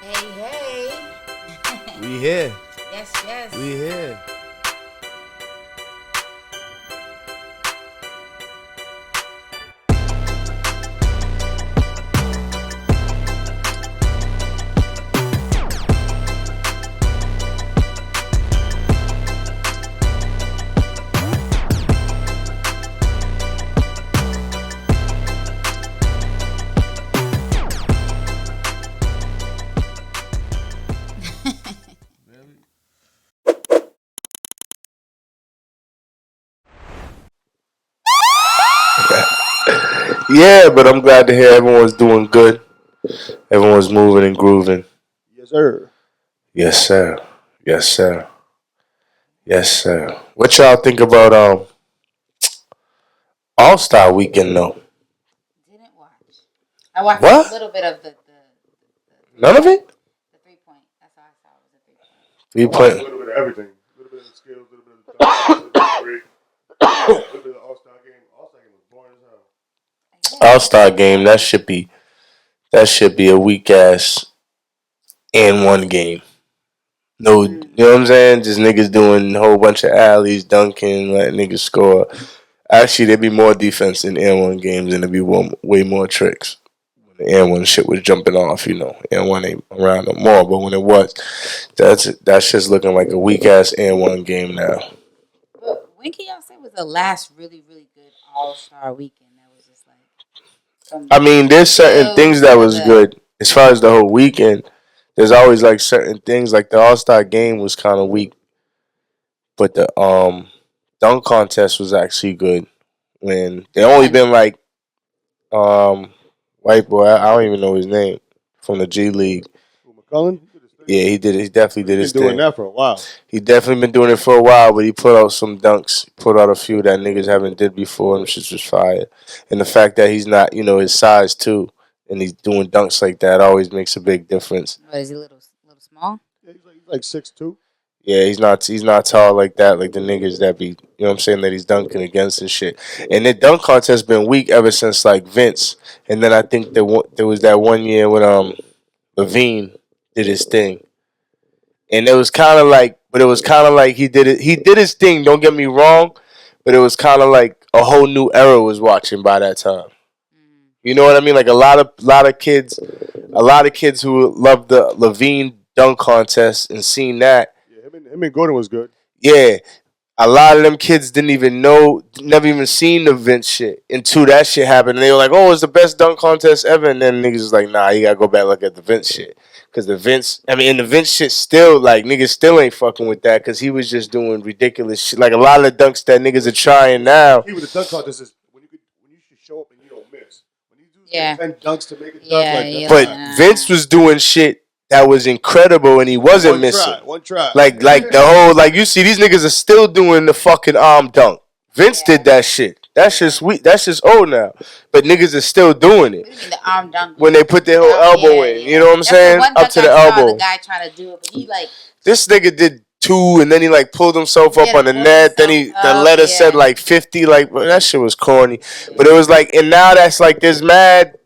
Hey, hey. We here. Yes, yes. We here. Yeah, but I'm glad to hear everyone's doing good. Everyone's moving and grooving. Yes, sir. Yes, sir. Yes, sir. Yes, sir. What y'all think about All Star Weekend though? Didn't watch. I watched a What? little bit of the three None of point. it? The 3 point. That's all I saw was a 3 point. Three I watched a point little bit of everything. A little bit of the skills, a little bit of the dunk, a little bit of three, a little bit of the All Star game. All Star game was boring as hell. Yeah, All I Star think game. That should be a weak ass and one game. No, you know what I'm saying? Just niggas doing a whole bunch of alleys, dunking, letting niggas score. Actually, there'd be more defense in Air One games, and there'd be way more tricks. The Air One shit was jumping off, Air One ain't around no more, but when it was, that's just looking like a weak ass Air One game now. But when can y'all say was the last really, really good All Star weekend? That was just like from I mean, there's certain things skills that to was the. good as far as the whole weekend. There's always like certain things, like the All Star game was kind of weak, but the dunk contest was actually good. When they only One. been like white boy, I don't even know his name from the G League. Ooh, McCullen, he did his thing. Yeah, he did. He definitely He's did been his doing thing. that for a while. He definitely been doing it for a while, but he put out some dunks. Put out a few that niggas haven't did before, and shit was fire. And the fact that he's not, his size too, and he's doing dunks like that always makes a big difference. What is he little small? Yeah, he's like 6'2". Yeah, he's not tall like that, like the niggas that be, what I'm saying, that he's dunking against and shit. And the dunk contest been weak ever since like Vince. And then I think there was that one year when Levine did his thing. And it was kind of like, but it was kind of like he did it. He did his thing. Don't get me wrong, but it was kind of like a whole new era was watching by that time. You know what I mean? Like a lot of kids who loved the Levine dunk contest and seen that. Yeah, him and Gordon was good. Yeah, a lot of them kids didn't even know, never even seen the Vince shit until that shit happened. And they were like, "Oh, it's the best dunk contest ever." And then niggas was like, "Nah, you gotta go back and look at the Vince shit." Cause and the Vince shit still, like, niggas still ain't fucking with that. Cause he was just doing ridiculous shit. Like a lot of the dunks that niggas are trying now. He with the dunk contest is when you should show up and you don't miss. When you do Yeah. 10 dunks to make a dunk, Yeah, like that's yeah. But not Vince was doing shit that was incredible, and he wasn't missing. one try. Like the whole, like, you see these niggas are still doing the fucking arm dunk. Vince did that shit. That's just sweet. That's just old now. But niggas are still doing it What do you mean the arm dunk? when they put their whole elbow in. You know what I'm That's saying? the one Up dunk to I the saw the elbow. guy trying to do it, but he like This nigga did two, and then he like pulled himself up on the pulled net. Then himself the up, letter said like 50. Like, well, that shit was corny. But it was like, and now that's like there's mad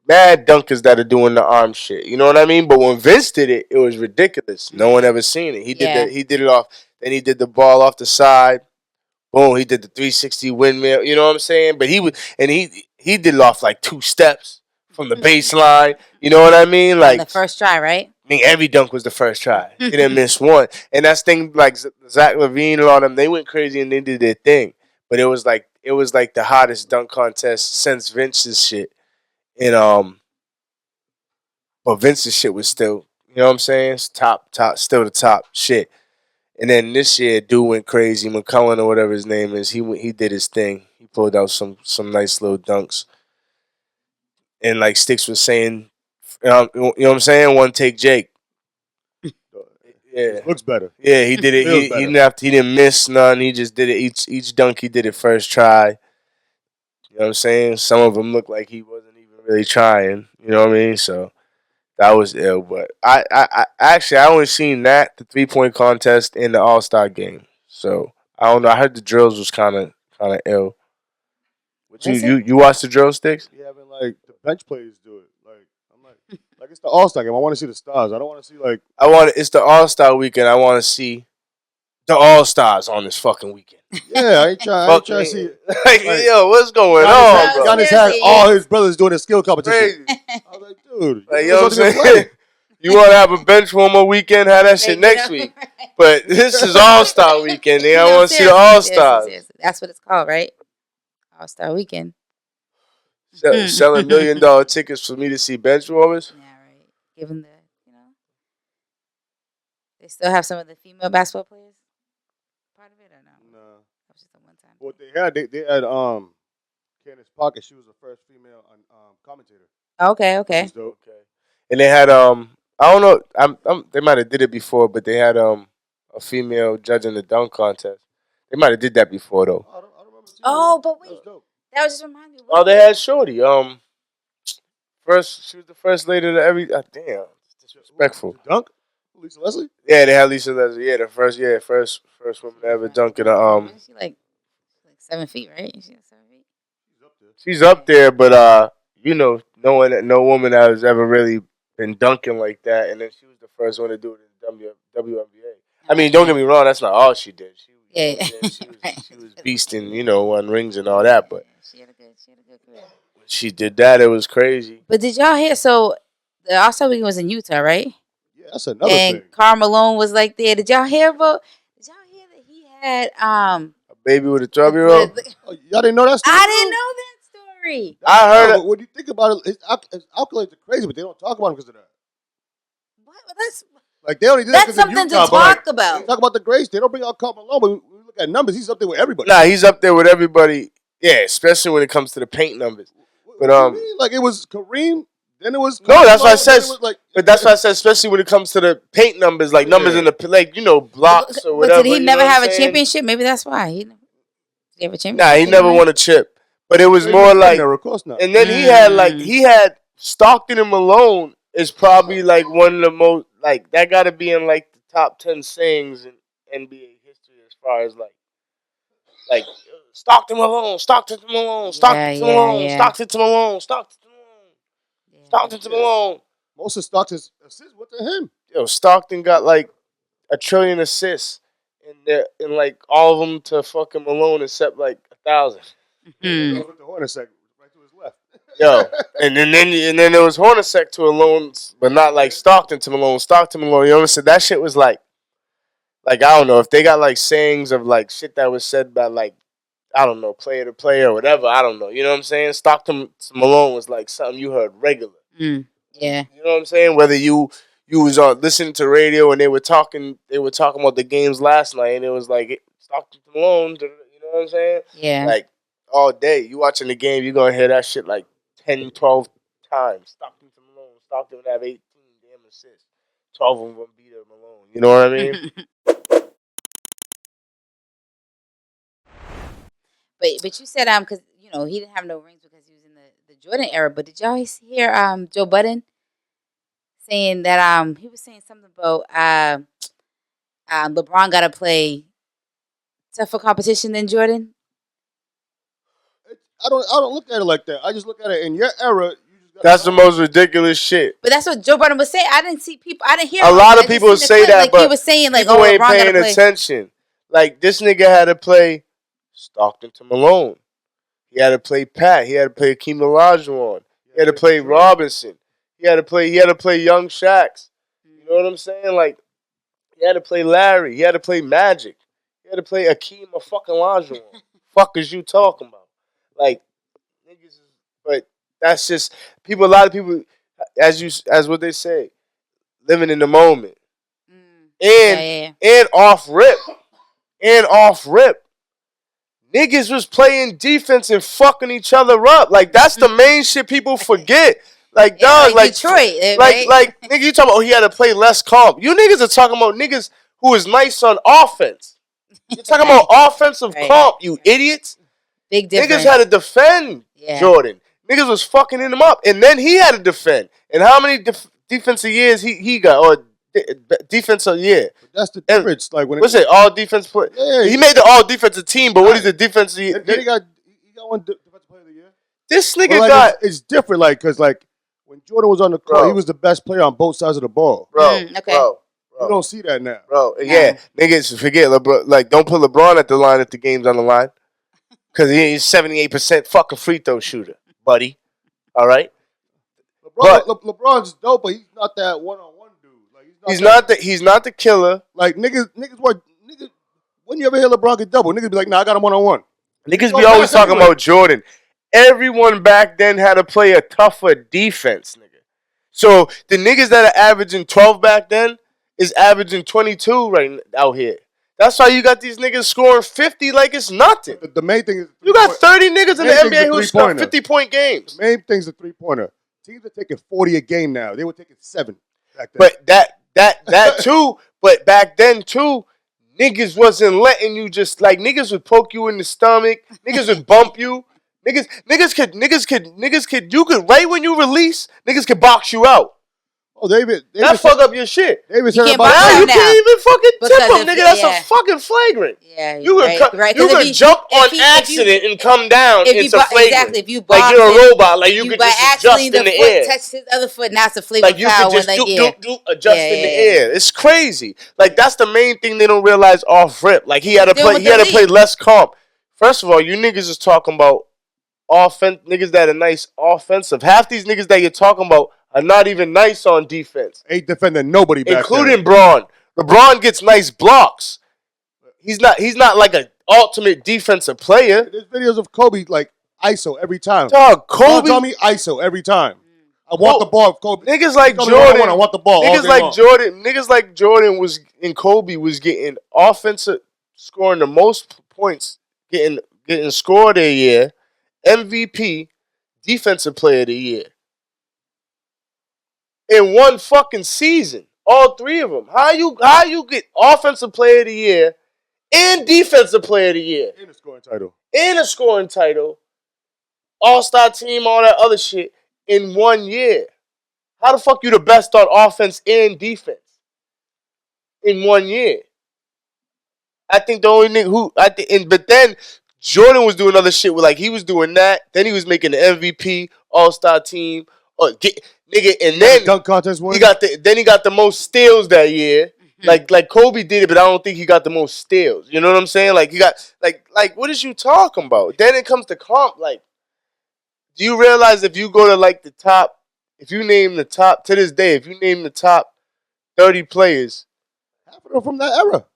dunkers that are doing the arm shit. You know what I mean? But when Vince did it, it was ridiculous. No one ever seen it. He did it off. Then he did the ball off the side. Boom, he did the 360 windmill. You know what I'm saying? But he did it off like two steps from the baseline. You know what I mean? on Like, the first try, right? I mean, every dunk was the first try. He didn't miss one. And that's thing like Zach Levine and all them. They went crazy and they did their thing. But it was like the hottest dunk contest since Vince's shit. And but Vince's shit was still, you know what I'm saying? It's top, still the top shit. And then this year, dude went crazy. McCullen or whatever his name is, he did his thing. He pulled out some nice little dunks. And like Sticks was saying, you know what I'm saying? One take Jake. Yeah, It looks better. yeah, he did it. Feels He better. didn't have to, he didn't miss none. He just did it each dunk. He did it first try. You know what I'm saying? Some of them looked like he wasn't even really trying. You know what I mean? So that was ill, but I actually I only seen that the 3 point contest in the All Star game. So I don't know. I heard the drills was kind of ill. But you Was it? you you watched the drill sticks? He having like the bench players do it. Like I'm like it's the All-Star game. I want to see the stars. I don't want to see like. It's the All-Star weekend. I want to see the All-Stars on this fucking weekend. Yeah, I ain't trying to see. Like, yo, what's going Giannis on, bro? Giannis had all his brothers doing a skill competition. Crazy. I was like, dude, Like, you know what I'm saying? You want to have a bench warmer weekend? Have that shit next week. But this is All-Star weekend. I want to see the All-Stars. Seriously. That's what it's called, right? All-Star weekend. Selling $1 million tickets for me to see bench warmers. Yeah, right. Given the, they still have some of the female basketball players part of it or no? No. That was just a one-time. What they had Candace Parker. She was the first female commentator. Okay. She's dope. Okay. And they had I don't know, they might have did it before, but they had a female judging the dunk contest. They might have did that before though. I don't remember. Oh, but wait, that was just reminding me. Oh, they had Shorty. She was the first lady to every. Damn, disrespectful. To dunk? Lisa Leslie? Yeah, they had Lisa Leslie. Yeah, the first woman to ever dunk in a She like 7 feet, right? She's 7 feet. She's up there, but no woman has ever really been dunking like that, and then she was the first one to do it in the WNBA. I mean, don't get me wrong, that's not all she did. She was beasting, won rings and all that, but she had a good career. when she did that, it was crazy. But did y'all hear? So the All-Star weekend was in Utah, right? Yeah, that's another thing. And Karl Malone was like there. Did y'all hear that he had A baby with a 12-year-old? Y'all didn't know that story? I didn't know that story. I heard it. When you think about it, his accolades are crazy, but they don't talk about him because of that. What? That's Like they only did that that's 'cause of something Utah, to but, like, talk about. they talk about the greats. They don't bring out Karl Malone, but when we look at numbers, he's up there with everybody. Nah, he's up there with everybody. Yeah, especially when it comes to the paint numbers. What do you mean? Like it was Kareem, then it was No, that's what I said. Like, But that's what I said, especially when it comes to the paint numbers, like numbers in the blocks or But whatever. did he never have a championship? championship? Maybe that's why did he have a championship? Nah, he never won a chip. But it was more like, of course not. and then he had Stockton and Malone is probably like one of the most like that got to be in like the top 10 sayings in NBA history as far as like Stockton Malone, Stockton to Malone, Stockton to Malone, Stockton to Malone, Stockton to Malone, Stockton to Malone. Most of Stockton's assists went to him. Yo, Stockton got like 1 trillion assists, and like all of them to fucking Malone except like 1,000. With the Hornacek right to his left. Yo, and then there was Hornacek to Malone, but not like Stockton to Malone. Stockton to Malone. You know what I'm saying? That shit was like I don't know if they got like sayings of like shit that was said by like I don't know player to player or whatever. I don't know. You know what I'm saying? Stockton to Malone was like something you heard regular. Yeah. You know what I'm saying? Whether you was listening to radio and they were talking about the games last night and it was like Stockton to Malone. You know what I'm saying? Yeah. Like all day, you watching the game, you're gonna hear that shit like 10, 12 times. Stockton to Malone. Stockton would have 18 damn assists. 12 of them would beat Malone. You know what I mean? But you said because he didn't have no rings because he was in the Jordan era. But did y'all hear Joe Budden saying that he was saying something about LeBron got to play tougher competition than Jordan? I don't look at it like that. I just look at it in your era. That's the most ridiculous shit. But that's what Joe Budden was saying. I didn't see people. I didn't hear. A lot of people say that, like but he was saying like, people ain't LeBron paying gotta play. attention. Like this nigga had to play Stockton to Malone. He had to play Pat. He had to play Akeem Olajuwon. He had to play Robinson. He had to play Young Shaqs. You know what I'm saying? Like he had to play Larry. He had to play Magic. He had to play Akeem fucking Olajuwon. Fuck is you talking about? Like niggas, but that's just people. A lot of people, as what they say, living in the moment, and off rip, niggas was playing defense and fucking each other up. Like that's the main shit people forget. Like dog, like Detroit, like nigga, you talking about he had to play less comp. You niggas are talking about niggas who is nice on offense. You're talking about offensive comp, you idiots. Big difference. Niggas had to defend Jordan. Niggas was fucking him up, and then he had to defend. And how many defensive years he got, or defensive year? But that's the difference. Like when what's it? All defense play. Yeah, he made the all defensive team, but what is the defensive year? Then he got one defensive player of the year. This nigga got. It's different, like because like when Jordan was on the court, Bro. he was the best player on both sides of the ball. Bro, Okay. bro. You don't see that now. Bro, yeah. Niggas forget LeBron. Like, don't put LeBron at the line if the game's on the line. Because he's 78% fucking free throw shooter, buddy. All right? LeBron's dope, but he's not that one-on-one dude. Like he's not the killer. Like niggas when you ever hear LeBron get double, niggas be like, nah, I got him one-on-one. Niggas be always talking about Jordan. Everyone back then had to play a tougher defense, nigga. So the niggas that are averaging 12 back then is averaging 22 right out here. That's why you got these niggas scoring 50 like it's nothing. The main thing is you got 30 niggas in the NBA who score 50-point games. The main thing is the three-pointer. Teams are taking 40 a game now. They were taking 7 back then. But that too. But back then too, niggas wasn't letting you just like niggas would poke you in the stomach. Niggas would bump you. Niggas could. You could right when you release, niggas could box you out. Oh, David, that fuck up your shit. You can't even fucking tip him, nigga. That's a fucking flagrant. Yeah, you could jump on accident and come down. It's a flagrant. Exactly. If you like you're a robot, like you could just adjust in the air. Touch his other foot, now it's a flagrant like you could just adjust in the air. It's crazy. Like that's the main thing they don't realize off rip. Like he had to play less calm. First of all, you niggas is talking about offense. Niggas that are nice offensive. Half these niggas that you're talking about are not even nice on defense. Ain't defending nobody back including Braun. LeBron gets nice blocks. He's not like an ultimate defensive player. There's videos of Kobe like ISO every time. Dog, Kobe tell me ISO every time. I want the ball. Kobe. Niggas like Jordan. I want the ball. Niggas like Jordan was and Kobe was getting offensive, scoring the most points, getting scored a year, MVP, defensive player of the year. In one fucking season, all three of them. How you get offensive player of the year and defensive player of the year in a scoring title, all-star team, all that other shit in 1 year? How the fuck you the best on offense and defense in 1 year? I think the only nigga but then Jordan was doing other shit with like he was doing that. Then he was making the MVP, all-star team. Nigga, and then dunk contest win. He got the most steals that year. Like Kobe did it, but I don't think he got the most steals. You know what I'm saying? Like he got like what is you talking about? Then it comes to comp. Like, do you realize if you go to like the top, if you name the top to this day, if you name the top 30 players, half of them from that era.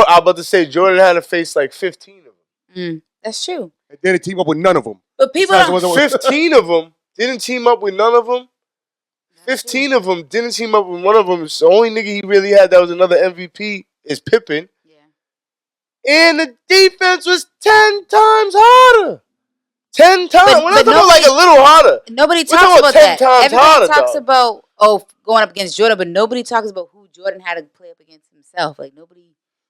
I'm about to say Jordan had to face like 15 of them. That's true. And then he team up with none of them. But people 15 of them didn't team up with none of them. 15 of them didn't team up with one of them. The only nigga he really had that was another MVP is Pippen. Yeah. And the defense was 10 times harder. 10 times. We're not talking about like a little harder. Nobody talks about that. Everybody talks about going up against Jordan, but nobody talks about who Jordan had to play up against himself. Like nobody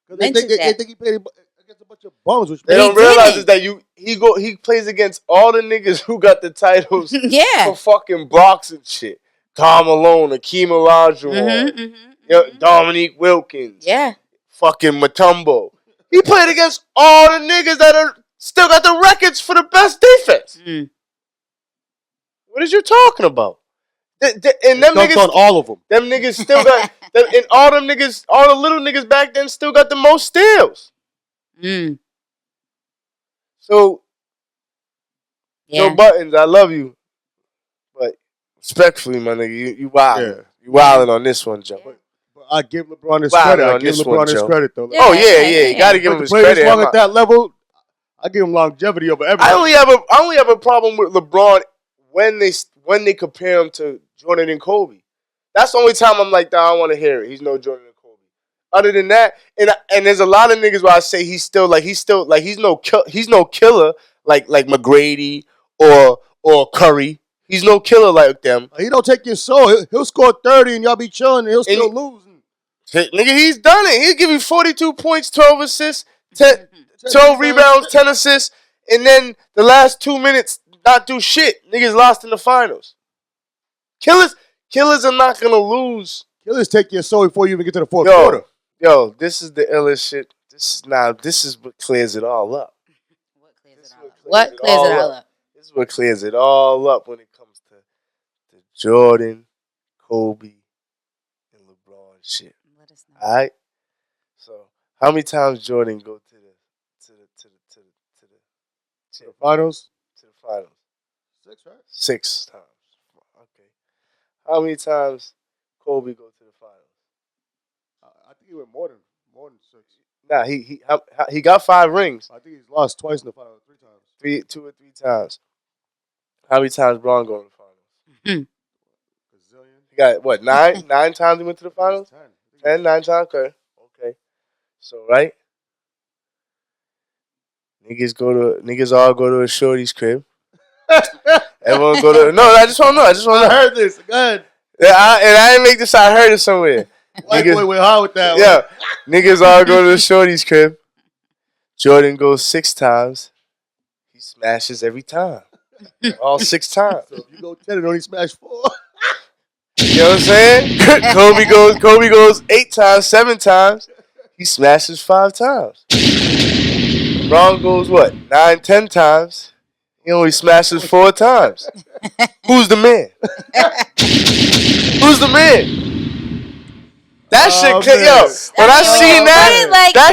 mentions that. They think he played against a bunch of bums. Which they don't realize is that he plays against all the niggas who got the titles for fucking blocks and shit. Karl Malone, Akeem Olajuwon, Dominique Wilkins, fucking Mutombo. He played against all the niggas that are still got the records for the best defense. What is you talking about? And them niggas on all of them. Them niggas still got and all them niggas, all the little niggas back then still got the most steals. So, no buttons. I love you. Respectfully, my nigga, you wild. Yeah. You wilding on this one, Joe. But I give LeBron his credit. I give LeBron his credit, though. Oh, yeah. You got to give him his credit. At that level, I give him longevity over everything. I only have a problem with LeBron when they compare him to Jordan and Kobe. That's the only time I'm like, I don't want to hear it. He's no Jordan and Kobe. Other than that, and there's a lot of niggas where I say he's no killer like McGrady or Curry. He's no killer like them. He don't take your soul. He'll score 30 and y'all be chilling and he'll still lose. Nigga, he's done it. He'll give you 42 points, 12 assists, 12 rebounds, 10 assists, and then the last 2 minutes not do shit. Niggas lost in the finals. Killers are not going to lose. Killers take your soul before you even get to the fourth quarter. Yo, this is the illest shit. This is what clears it all up. What clears it all up? This is what clears it all up when it comes to Jordan, Kobe, and LeBron shit. Let us know. All right. So how many times Jordan go to the Finals? to the finals? 6, right? 6 times. Okay. How many times Kobe go to the finals? I think he went more than 6. Nah, he got 5 rings. I think he's lost twice in the finals, 3 times. 2 or 3 times. How many times Braun go to the finals? Gazillion. He got what, 9? 9 times he went to the I think finals? it's 10. 10, 9 times? Okay. Okay. So right? Niggas all go to a shorty's crib. Everyone go to I just want to know. I heard this. Go ahead. Yeah, I didn't make this. I heard it somewhere. White boy went hard with that Yeah, one. niggas all go to the shorty's crib. Jordan goes 6 times. He smashes every time. All 6 times. So if you go 10 and only smash 4. You know what I'm saying? Kobe goes 8 times, 7 times. He smashes 5 times. Braun goes what? 9, 10 times. He only smashes 4 times. Who's the man? Who's the man? That shit cleared. Yo, when I seen that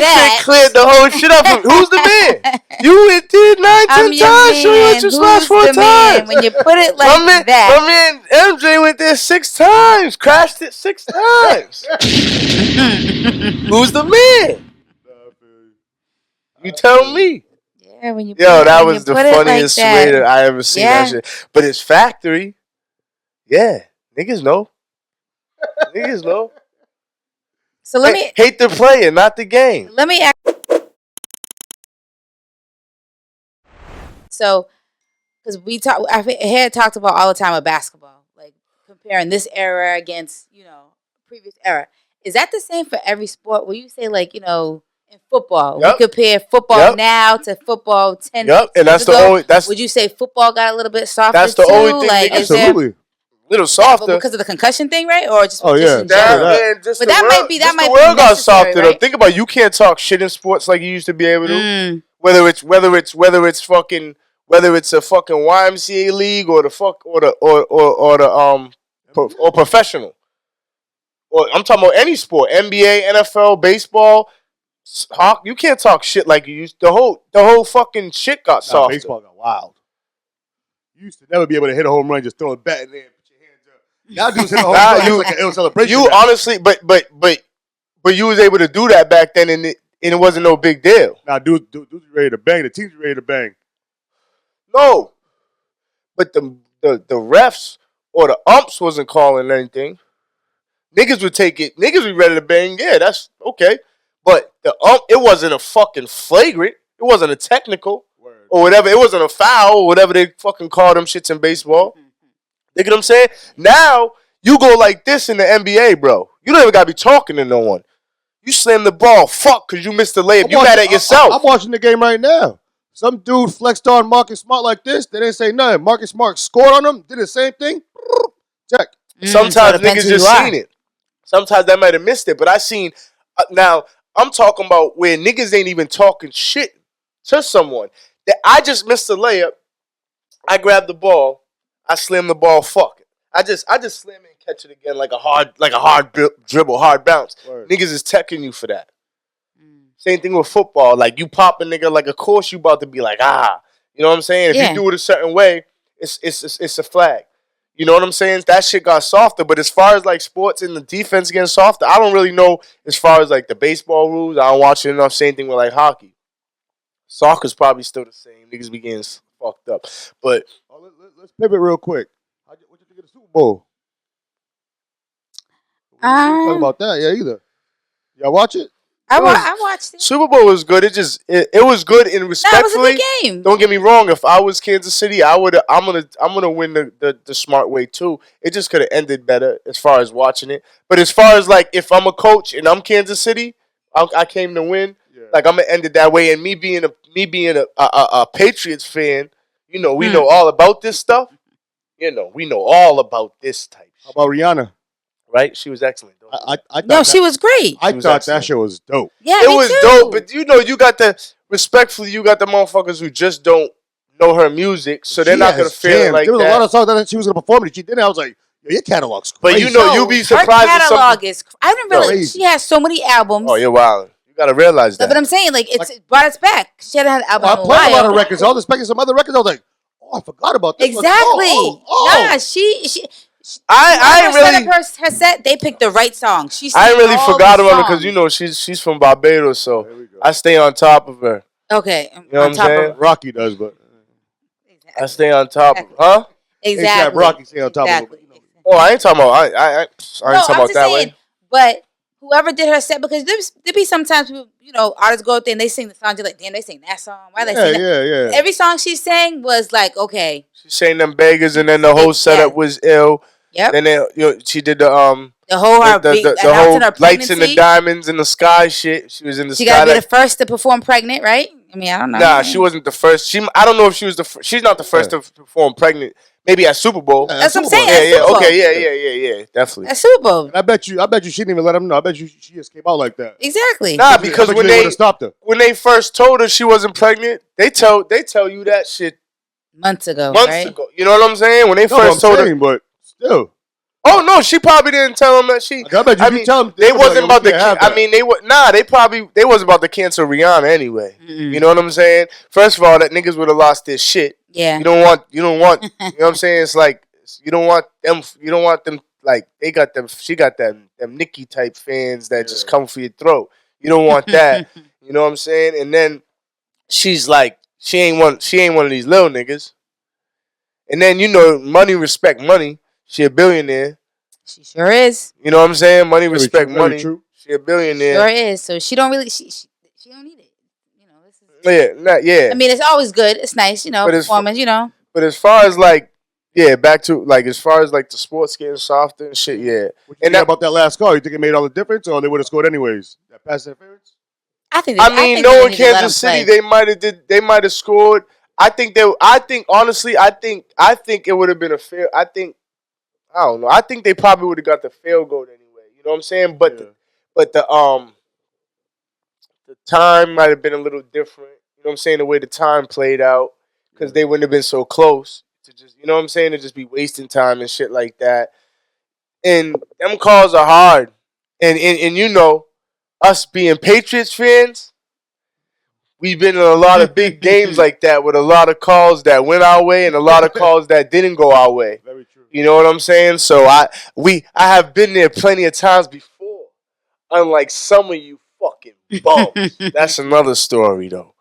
shit cleared the whole shit up. Who's the man? You did 9, 10 times. So you went to smash 4 times. When you put it like that. My man MJ went there 6 times. Crashed it 6 times. Who's the man? You tell me. Yeah, when you that was the funniest way that I ever seen that shit. But it's factory. Yeah, niggas know. Niggas know. So let me hate the player, not the game. Let me ask. So, because I had talked about all the time about basketball, like comparing this era against previous era. Is that the same for every sport? Will you say like in football, we compare football now to football 10 years and that's ago? the only. Would you say football got a little bit softer? That's the only thing. Like, absolutely. Little softer because of the concussion thing, right? Or just in general? But that might be the world got softer. Right? Think about it, you can't talk shit in sports like you used to be able to. Whether it's a fucking YMCA league or the professional. Or I'm talking about any sport, NBA, NFL, baseball, hockey. You can't talk shit like you used. The whole fucking shit got softer. Baseball got wild. You used to never be able to hit a home run, just throw a bat in there. Now dudes hit a home run. It was a celebration. You honestly, but you was able to do that back then, and it wasn't no big deal. Now dudes ready to bang. The teams ready to bang. No, but the refs or the umps wasn't calling anything. Niggas would take it. Niggas be ready to bang. Yeah, that's okay. But the it wasn't a fucking flagrant. It wasn't a technical or whatever. It wasn't a foul or whatever they fucking call them shits in baseball. You get what I'm saying? Now, you go like this in the NBA, bro. You don't even got to be talking to no one. You slam the ball, because you missed the layup. You mad at yourself. I'm watching the game right now. Some dude flexed on Marcus Smart like this. They didn't say nothing. Marcus Smart scored on him, did the same thing. Check. Sometimes niggas just seen it. Sometimes they might have missed it. But I seen, now, I'm talking about where niggas ain't even talking shit to someone. That I just missed the layup. I grabbed the ball. I slam the ball. Fuck it. I just slam it and catch it again like a hard dribble, hard bounce. Word. Niggas is teching you for that. Same thing with football. Like you pop a nigga like a course, you about to be like you know what I'm saying? If you do it a certain way, it's a flag. You know what I'm saying? That shit got softer. But as far as like sports and the defense getting softer, I don't really know as far as like the baseball rules. I don't watch it enough. Same thing with like hockey. Soccer's probably still the same. Niggas be getting fucked up. But let's pivot real quick. What you think of the Super Bowl? We didn't talk about that either. Y'all watch it? I watched it. Super Bowl was good. It was good and respectfully. That was a good game. Don't get me wrong. If I was Kansas City, I'm gonna win the smart way too. It just could have ended better as far as watching it. But as far as like if I'm a coach and I'm Kansas City, I came to win. Yeah. Like I'm gonna end it that way. And me being a Patriots fan, we know all about this stuff. We know all about this type. How about Rihanna? Right? She was excellent. She was great. I thought that show was dope. Yeah, it was dope. But you got the motherfuckers who just don't know her music, so they're not gonna feel it like there was that. a lot of songs that she was gonna perform, and she didn't. I was like, Your catalog's But crazy. you know, you be her surprised at something. catalog is. I didn't realize Crazy. she has so many albums. Oh, you're wild. You gotta realize But that. I'm saying, like, it brought us back. She hadn't had an album I in a played a lot of while. records. I was expecting some other records. I was like, oh, I forgot about this one. Exactly. Oh. Nah, she I whoever ain't set really. up her set, they picked the right song. She I ain't sang really all the forgot about her because songs. you know she's from Barbados, so There we go. I stay on top of her. Okay, You know what on I'm top saying? of Rocky does, but I stay on top of exactly, huh? ASAP Rocky stay on top of it. exactly. But, you know, Oh, I ain't talking about I ain't No, talking I'm about just that saying. way. But whoever did her set, because there be sometimes people, artists go out there and they sing the song. You're like, damn, they sing that song. Why they sing that? yeah. Every song she sang was like, okay, She sang them beggars, and then the whole setup yeah, was ill. yep. Then she did The whole her the announcing whole her lights and the pregnancy. diamonds in the sky shit. She was in the She got sky. to be the Like, first to perform pregnant, right? I mean, I don't nah, she know. wasn't the first. I don't know if she was she's not the first to perform pregnant. Maybe at Super Bowl. Yeah, That's what I'm Super Bowl. saying. Yeah, At yeah, Super Bowl. okay, yeah, definitely. At Super Bowl. And I bet you she didn't even let him know. I bet you she just came out like that. Exactly. Nah, I because bet you they would have stopped her. when they first told her she wasn't pregnant, they tell you that shit Months ago, months right? ago. You know what I'm saying? When they No, but I'm first told her, saying, but still. oh no, she probably didn't tell them that she. I bet you I if you mean, tell them, they they're gonna wasn't be like, about yo, we to. can't have I that. mean, they wasn't about to cancel Rihanna anyway. Mm-mm. You know what I'm saying? First of all, that niggas would have lost their shit. Yeah. You don't want. You know what I'm saying? It's like you don't want them. You don't want them. Like they got them. She got them Nicki type fans that just come for your throat. You don't want that. You know what I'm saying? And then she's like, she ain't one of these little niggas. And then money respect money. She a billionaire. She sure is. You know what I'm saying? Money Very respect true, very money. true. She a billionaire. Sure is. So she don't really. She don't need it. This is. Yeah. I mean, it's always good. It's nice, But performance. But as far as like, yeah, back to like as far as like the sports getting softer and shit, yeah. What you think about that last call? You think it made all the difference, or they would have scored anyways? That pass interference? I think. I mean, they knowing need to let Kansas them City, play. they might have scored. I think honestly, I think it would have been a fair. I don't know. I think they probably would have got the field goal anyway. You know what I'm saying? But the time might have been a little different. You know what I'm saying? The way the time played out, because they wouldn't have been so close to just, you know what I'm saying, to just be wasting time and shit like that. And them calls are hard. And us being Patriots fans, we've been in a lot of big games like that with a lot of calls that went our way and a lot of calls that didn't go our way. Very true. You know what I'm saying? So I have been there plenty of times before. Unlike some of you fucking bums. That's another story though.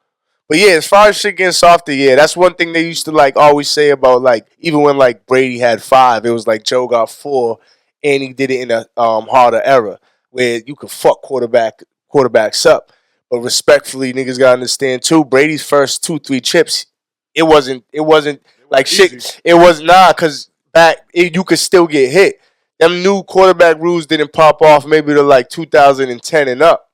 But yeah, as far as shit getting softer, yeah, that's one thing they used to like always say about like even when like Brady had 5, it was like Joe got 4, and he did it in a harder era where you could fuck quarterbacks up. But respectfully, niggas gotta understand too. Brady's first 2-3 chips, it wasn't like shit. Easy. It was cause you could still get hit. Them new quarterback rules didn't pop off maybe to like 2010 and up.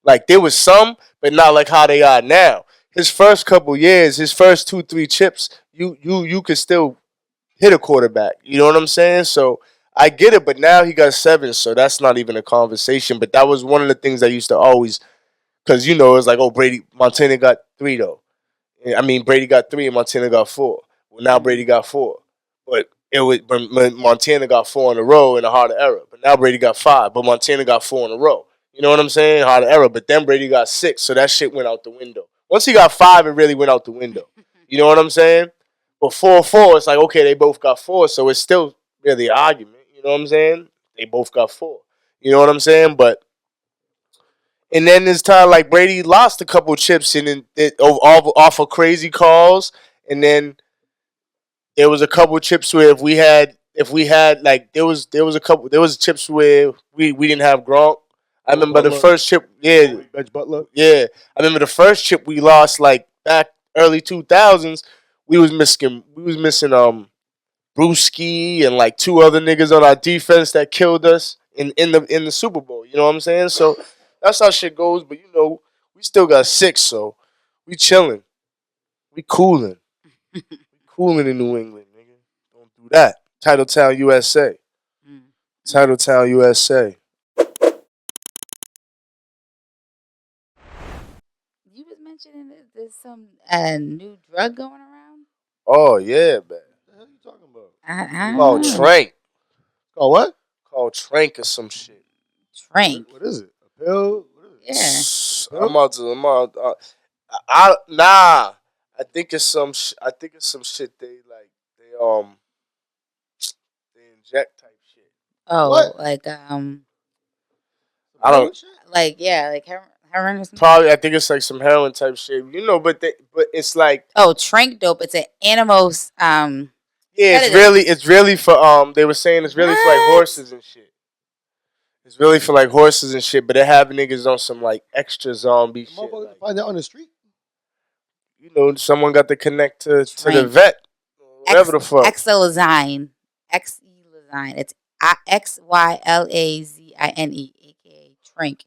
Like there was some, but not like how they are now. His first couple years, his first 2-3 chips, you could still hit a quarterback. You know what I'm saying? So I get it, but now he got 7, so that's not even a conversation. But that was one of the things I used to always, because it's like, oh, Montana got 3 though. I mean, Brady got 3 and Montana got 4. Well, now Brady got 4, but Montana got 4 in a row in a harder era. But now Brady got 5, but Montana got 4 in a row. You know what I'm saying? Harder era. But then Brady got 6, so that shit went out the window. Once he got 5, it really went out the window. You know what I'm saying? But 4-4, it's like, okay, they both got 4, so it's still really an argument. You know what I'm saying? They both got 4. You know what I'm saying? And then this time, like Brady lost a couple chips and it off of crazy calls, and then there was a couple chips where if we had like there was chips where we didn't have Gronk. I remember the first chip, yeah, Bench Butler. yeah. I remember the first chip we lost like back early 2000s. We was missing Brewski and like 2 other niggas on our defense that killed us in the Super Bowl. You know what I'm saying? So that's how shit goes. But we still got 6, so we chilling, we cooling, cooling in New England, nigga. Don't do that. Titletown, USA. Titletown, USA. You was mentioning that there's some new drug going around. Oh yeah, man. What the hell are you talking about? I Oh, don't know. Trank. Called what? Called Trank or some shit. Trank. What is it? A pill? What is it? Yeah. I'm out to. I'm out. Nah. I think it's some. I think it's some shit they like. They inject type shit. Oh, What? like I Heroin don't. shit? like yeah, like heroin or something. Probably. I think it's like some heroin type shit. But it's like. Oh, trank dope. It's an animals Yeah, sedative. it's really for They were saying it's really for like What? horses and shit. It's really for like horses and shit, but they have niggas on some like extra zombie The shit. motherfuckers Like, find that on the street. someone got to connect to the Trank. vet, whatever the fuck. Xylazine. Xylazine. It's XYLAZINE, aka trank.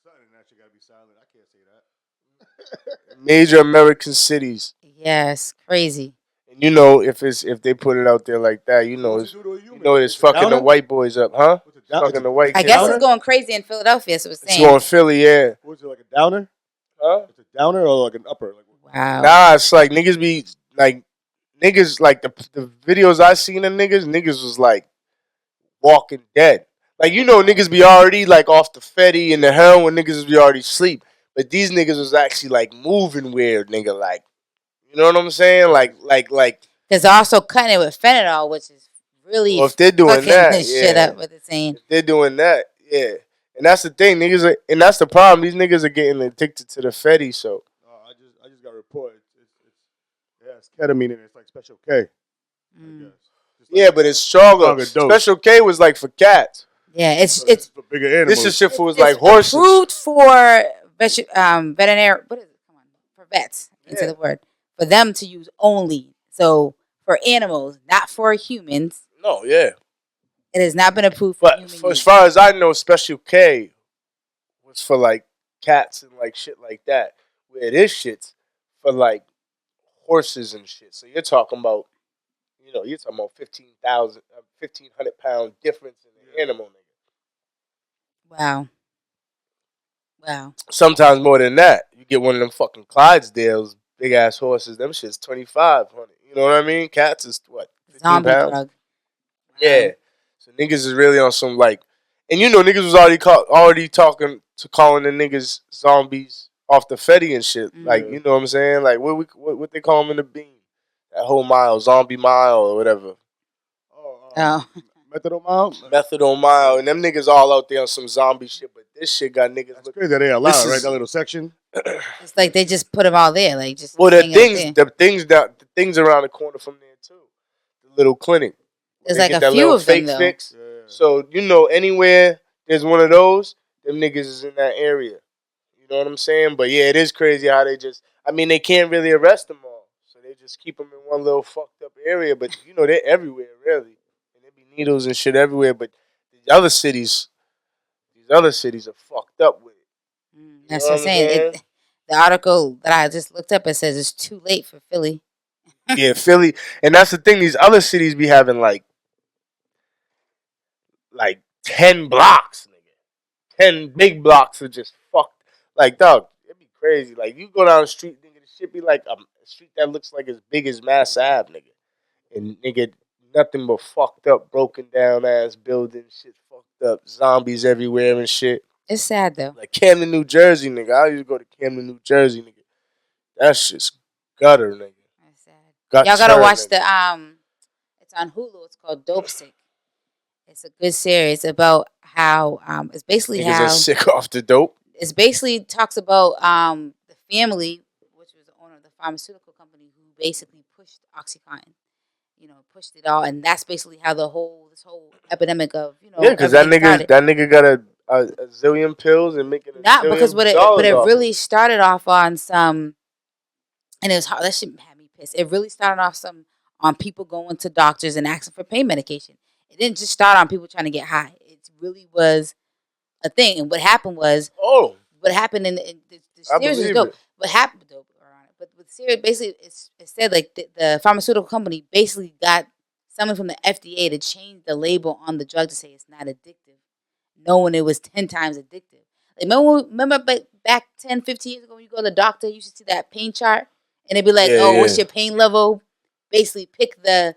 Something that shit gotta be silent. I can't say that. Major American cities, Yes, crazy. and if they put it out there like that, So what's it do to a human? it's It's a fucking the downer? white boys up, huh? What's it It's down? fucking the white I It's a kids guess it's up. downer? going crazy in Philadelphia. So it's It's saying, going Philly, yeah. What's it like a downer? Huh? It's a downer or like an upper? Like wow. Nah, it's like niggas be like niggas like the videos I seen of niggas was like walking dead. Like niggas be already like off the fetty and the heroin, niggas be already sleep. But these niggas was actually like moving weird, nigga. Like, you know what I'm saying? Like. Because they're also cutting it with fentanyl, which is really Well, if they're doing fucking that, this shit yeah. up with the saying. If they're doing that, yeah. And that's the thing, and that's the problem. These niggas are getting addicted to the fetty, so. I just got reported. It's ketamine in it. It's like Special K. I guess. Just like Yeah, but it's stronger. stronger dose. Special K was like for cats. Yeah, So this is for bigger animals. This is shit for was it's like horses. approved for veterinary. What is it? Come on, for vets. I can't say Yeah. the word for them to use only. So for animals, not for humans. No, yeah. It has not been approved for But human as use. far as I know, Special K was for like cats and like shit like that. Where this shit's for like horses and shit. So you're talking about, you're talking about 1,500 pound difference in the animal, nigga. Wow. Wow. Sometimes more than that. You get one of them fucking Clydesdales, big ass horses. Them shit's 2,500. You know what I mean? Cats is what? 15 Zombie pounds? drug. Yeah. So niggas is really on some like, and niggas was already talking to calling the niggas zombies off the fetty and shit. Mm. Like, you know what I'm saying? Like what they call them in the bean? That whole mile, zombie mile or whatever. Oh. Methadone mile, and them niggas all out there on some zombie shit. But this shit got niggas. That's crazy that they allow This it, right? is- That little section. It's like they just put them all there, like just. Well, hang out there. the things around the corner from there too. The little clinic. There's They like get a that few little of them fake though. fix. Yeah. So anywhere there's one of those, them niggas is in that area. You know what I'm saying? But yeah, it is crazy how they just. I mean, they can't really arrest them all, so they just keep them in one little fucked up area. But they're everywhere, really, and there be needles and shit everywhere. But these other cities are fucked up with it. That's what I'm saying. The article that I just looked up, it says it's too late for Philly. Yeah, Philly, and that's the thing. These other cities be having like 10 blocks, nigga. 10 big blocks are just fucked. Like, dog, it'd be crazy. Like, you go down the street, nigga, the shit be like a street that looks like as big as Mass Ave, nigga. And, nigga, nothing but fucked up, broken down ass buildings, shit fucked up, zombies everywhere and shit. It's sad though. Like Camden, New Jersey, nigga. I used to go to Camden, New Jersey, nigga. That shit's gutter, nigga. That's sad. Y'all gotta watch the It's on Hulu. It's called Dope Sick. It's a good series about how it's basically Niggas how are sick off the dope. it's basically talks about the family, which was the owner of the pharmaceutical company, who basically pushed OxyContin. Pushed it all, and that's basically how this whole epidemic of Yeah, because that everything nigga got a zillion pills and making not zillion because but dollars it off really started off on some, and it was hard. That shit had me pissed. It really started off on people going to doctors and asking for pain medication. It didn't just start on people trying to get high. It really was a thing. And what happened in the series was dope. What happened dope around it, but with series basically it said like the pharmaceutical company basically got someone from the FDA to change the label on the drug to say it's not addictive, knowing it was 10 times addictive. Like remember back 10, 15 years ago when you go to the doctor, you should see that pain chart and it'd be like, what's your pain level? Basically pick the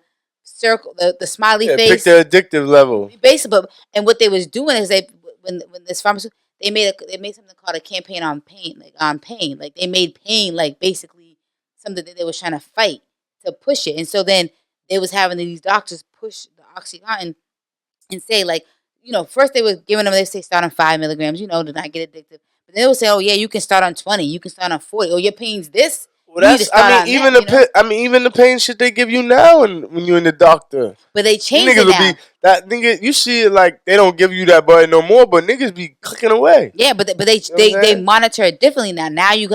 circle, the smiley Yeah, pick face. the addictive level. Basically, but and what they was doing is they when this pharmaceutical they made something called a campaign on pain, like on pain, like they made pain like basically something that they was trying to fight to push it, and so then they was having these doctors push the oxycontin and say like, first they were giving them, they say start on 5 milligrams, to not get addicted, but they would say, oh yeah, you can start on 20, you can start on 40, oh your pain's this, Well, you need to that's. start on that, Even the pain shit they give you now, and when you're in the doctor, but they you changed niggas it will be now. that nigga. You see it like they don't give you that button no more, but niggas be clicking away. Yeah, but You know what I'm they saying? monitor it differently now. Now you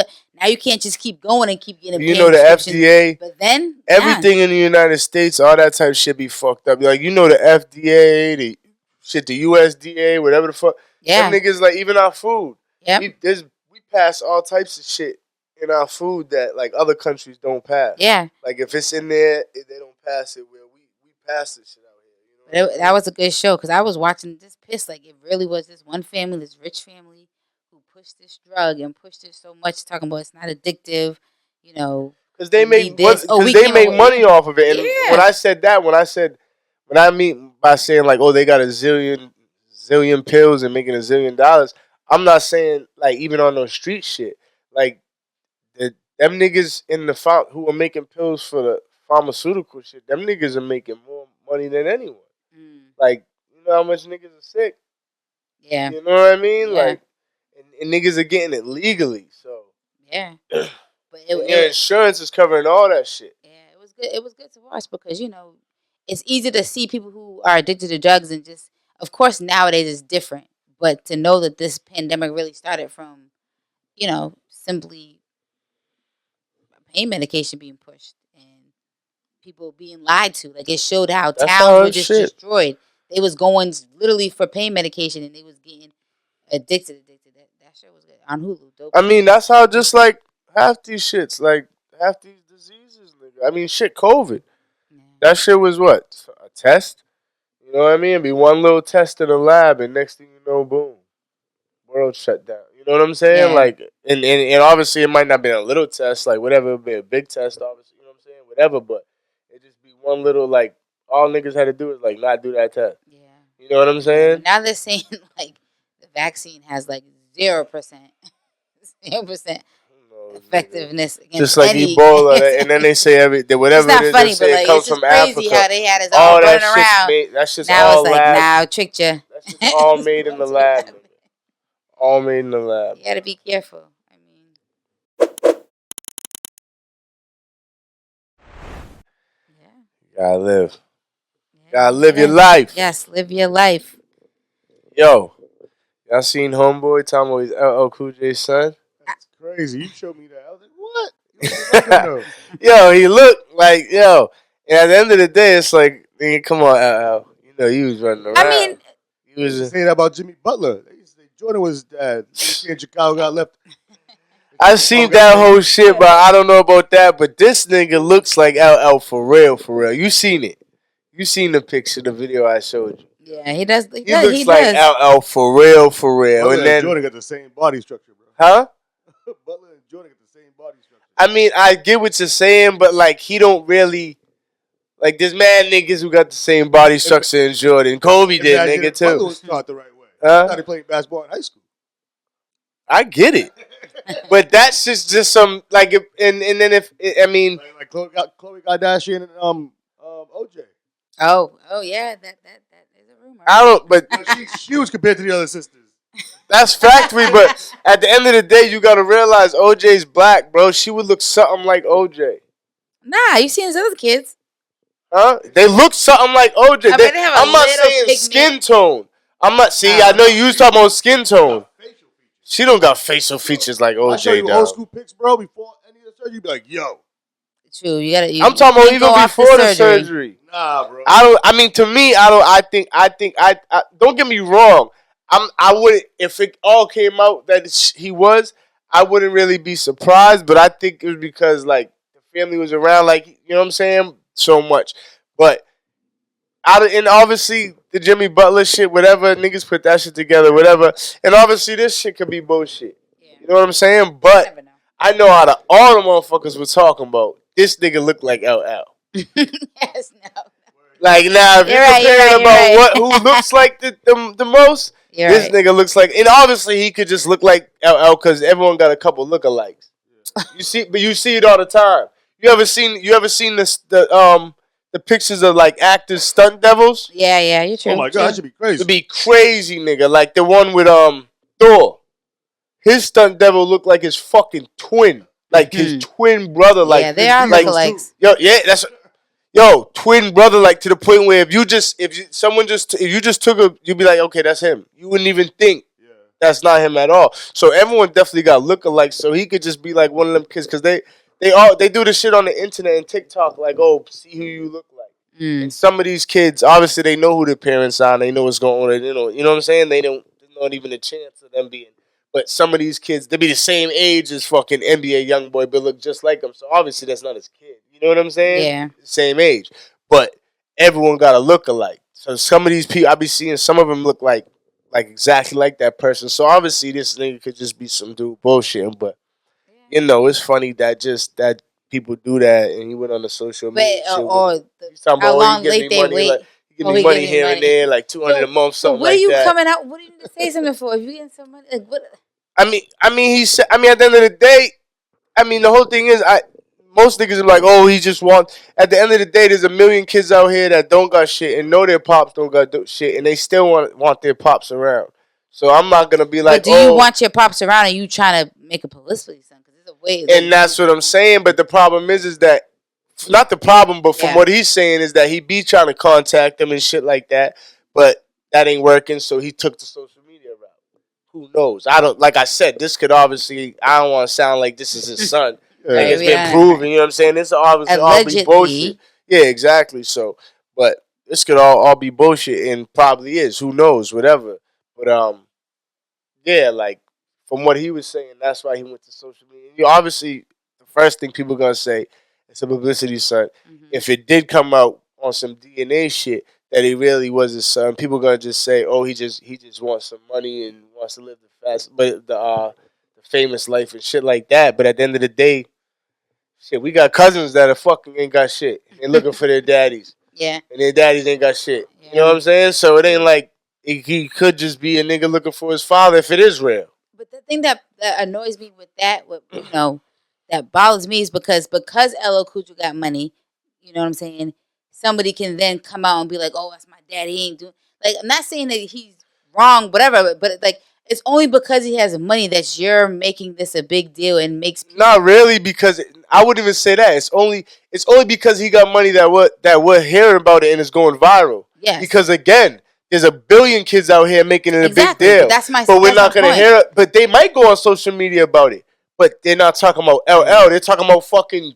can't just keep going and keep getting You pain know the prescriptions. FDA, But then, yeah, everything in the United States, all that type of shit be fucked up. Like you know the FDA, the shit, the USDA, whatever the fuck. Them yeah, niggas like even our food. yep, We pass all types of shit in our food that like other countries don't pass. yeah. Like if it's in there, they don't pass it. Where we pass this shit out here. You know But what I that mean? was a good show because I was watching this piss. Like it really was this one family, this rich family, who pushed this drug and pushed it so much, talking about it's not addictive. You know, Because you need this. Oh, because we they came up make with money off of it. And when yeah, I said that, when I mean by saying like, oh, they got a zillion pills and making $1 zillion, I'm not saying like even on those street shit. Like them niggas in the who are making pills for the pharmaceutical shit, them niggas are making more money than anyone. mm, Like, you know how much niggas are sick? yeah, You know what I mean? yeah, Like, and niggas are getting it legally. So, yeah. But and your insurance is covering all that shit. yeah, it was good. It was good to watch because it's easy to see people who are addicted to drugs and just, of course, nowadays it's different. But to know that this pandemic really started from, simply pain medication being pushed and people being lied to, like it showed how That's towns how were it's just shit. destroyed. They was going literally for pain medication and they was getting addicted. That shit was good on Hulu. Dope I show. mean, that's how just like half these shits, like half these diseases, nigga. I mean, shit, COVID. Yeah. That shit was what? A test? You know what I mean? It'd be one little test in the lab, and next thing you know, boom, world shut down. You know what I'm saying? Yeah. Like, and obviously it might not be a little test, like whatever, it'd be a big test, obviously. You know what I'm saying? Whatever, but it just be one little like all niggas had to do is like not do that test. Yeah. You know what I'm Yeah. But saying? now they're saying like the vaccine has like 0%, 0% No, nigga. effectiveness against Just like any. Ebola, and then they say It's whatever it not is, they funny, but say it like comes it's just from crazy Africa. how they had us all All that running shit's around. made. That shit's Now it's all like, lab. nah, tricked you. That shit's all made in the lab, nigga. All made in the lab. You gotta be careful. I mean, yeah, Gotta live. yeah, Gotta you live your gotta, life. yes, live your life. Yo, y'all seen Homeboy talking about his LL Cool J's son? That's crazy. You showed me that. I was like, what? You don't even like him though. Yo, he looked like, yo. And at the end of the day, it's like, nigga, come on, LL. You know, you was running I around. mean, You They used to was. say that about Jimmy Butler. They used to say Jordan was his dad. He in Chicago got left. I seen that whole shit, but I don't know about that. But this nigga looks like LL for real, for real. You seen it? You seen the picture, the video I showed you? yeah, he does. He He does. He looks like does. LL for real, for real. Butler And and then, Jordan got the same body structure, bro. huh? Butler and Jordan got the same body structure. I mean, I get what you're saying, but like, he don't really. Like, there's mad niggas who got the same body structure as Jordan. Kobe did, Imagine nigga, if Butler too. was taught the right way. He Huh? started playing basketball in high school. I get it. But that's just some, like, and then if, I mean, Like Khloe Kardashian and OJ. Oh yeah, that is a rumor. I don't, but But she was compared to the other sisters. that's factory. But at the end of the day, you gotta realize OJ's black, bro. She would look something like OJ. Nah, you seen his other kids? Huh? They look something like OJ. I bet they have a I'm not little saying pigment. skin tone. I'm not, see, I know you was talking about skin tone. She don't got facial features like I'll show OJ you does. old school pics, bro, before any of the surgery. You'd be like, yo. True, you gotta. I'm talking about can't go even off before the surgery. Nah, bro. I don't. I mean, to me, I don't. I don't get me wrong. I wouldn't if it all came out that he was. I wouldn't really be surprised, but I think it was because like the family was around, like you know what I'm saying, so much. But and obviously the Jimmy Butler shit, whatever niggas put that shit together, whatever, and obviously this shit could be bullshit. Yeah. You know what I'm saying? You But never know. I know out of all the motherfuckers we're talking about, this nigga look like LL. Yes, no. Like now, if You're you're right. You're comparing right. You're about right. who looks like the most, You're this right. nigga looks like, and obviously he could just look like LL because everyone got a couple lookalikes. You see, but you see it all the time. You ever seen this the pictures of like actors stunt devils? Yeah. Yeah. You're Oh true. my god, that True. should be It'd crazy. be crazy, nigga. Like the one with Thor. His stunt devil looked like his fucking twin, like his Hmm. twin brother, Yeah, they Vin are like Diesel's too. lookalikes. yo, yeah, that's yo twin brother, like to the point where if you just took a, you'd be like, okay, that's him. You wouldn't even think Yeah. that's not him at all. So everyone definitely got lookalikes. So he could just be like one of them kids because they do this shit on the internet and TikTok, like, oh, see who you look like. And Mm. some of these kids, obviously, they know who their parents are. They know what's going on. You know what I'm saying. They don't. There's not even a chance of them being. But some of these kids, they be the same age as fucking NBA young boy, but look just like him. So obviously, that's not his kid. You know what I'm saying? Yeah. Same age, but everyone got a look alike. So some of these people, I be seeing some of them look like exactly like that person. So obviously, this nigga could just be some dude bullshitting. But it's funny that people do that, and he went on the social But media shit with it. or He's talking about, how oh, he long give late me they money, like wait? he give Oh, me he money giving you here and money. there, like 200 a So month, so something what are like you that. coming out? What are you need to say something for? If you getting some money, like what? He said, at the end of the day, the whole thing is, most niggas are like, oh, he just want. At the end of the day, there's a million kids out here that don't got shit and know their pops don't got shit, and they still want their pops around. So I'm not gonna be like, But do you oh, want your pops around? Or you trying to make a publicity stunt? Because there's a way. Like, and that's what I'm saying. But the problem is that not the problem, but from yeah, what he's saying is that he be trying to contact them and shit like that, but that ain't working. So he took the social media route. Who knows? I don't. Like I said, this could obviously. I don't want to sound like this is his son. Like right. Yeah. it's We been don't. proven. Right. You know what I'm saying? This obviously all be bullshit. Allegedly. Yeah, exactly. So, but this could all be bullshit and probably is. Who knows? Whatever. But yeah, like from what he was saying, that's why he went to social media. Obviously, the first thing people gonna say it's a publicity stunt. Mm-hmm. If it did come out on some DNA shit that he really was his son, people gonna just say, "Oh, he just wants some money and wants to live the famous life and shit like that." But at the end of the day, shit, we got cousins that are fucking ain't got shit. They're looking for their daddies, Yeah. and their daddies ain't got shit. You know Yeah. what I'm saying? So it ain't like he could just be a nigga looking for his father if it is real. But the thing that annoys me with that, that bothers me is because LL Cool J got money, you know what I'm saying? Somebody can then come out and be like, "Oh, that's my dad. He ain't doing." Like, I'm not saying that he's wrong, whatever. But like, it's only because he has money that you're making this a big deal and makes people. Not really, because I wouldn't even say that. It's only because he got money that we're hearing about it and it's going viral. Yes. Because again, there's a billion kids out here making it a big Exactly, but deal. that's my But we're that's my not gonna point. hear it. But they might go on social media about it. But they're not talking about LL. They're talking about fucking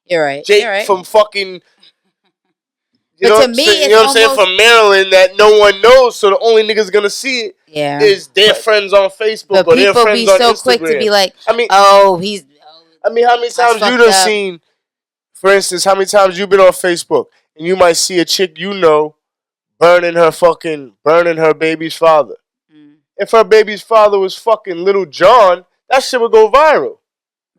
You're right. Jake You're right. from fucking. But to me, You it's know what I'm saying? almost From Maryland that no one knows, so the only niggas gonna see it yeah. is their friends on Facebook But or their people friends be on so quick to be Instagram. like, I mean, "Oh, he's." Oh, how many that's times you fucked done up. seen, for instance, how many times you been on Facebook and you might see a chick burning her baby's father. Mm, If her baby's father was fucking Little John, that shit would go viral.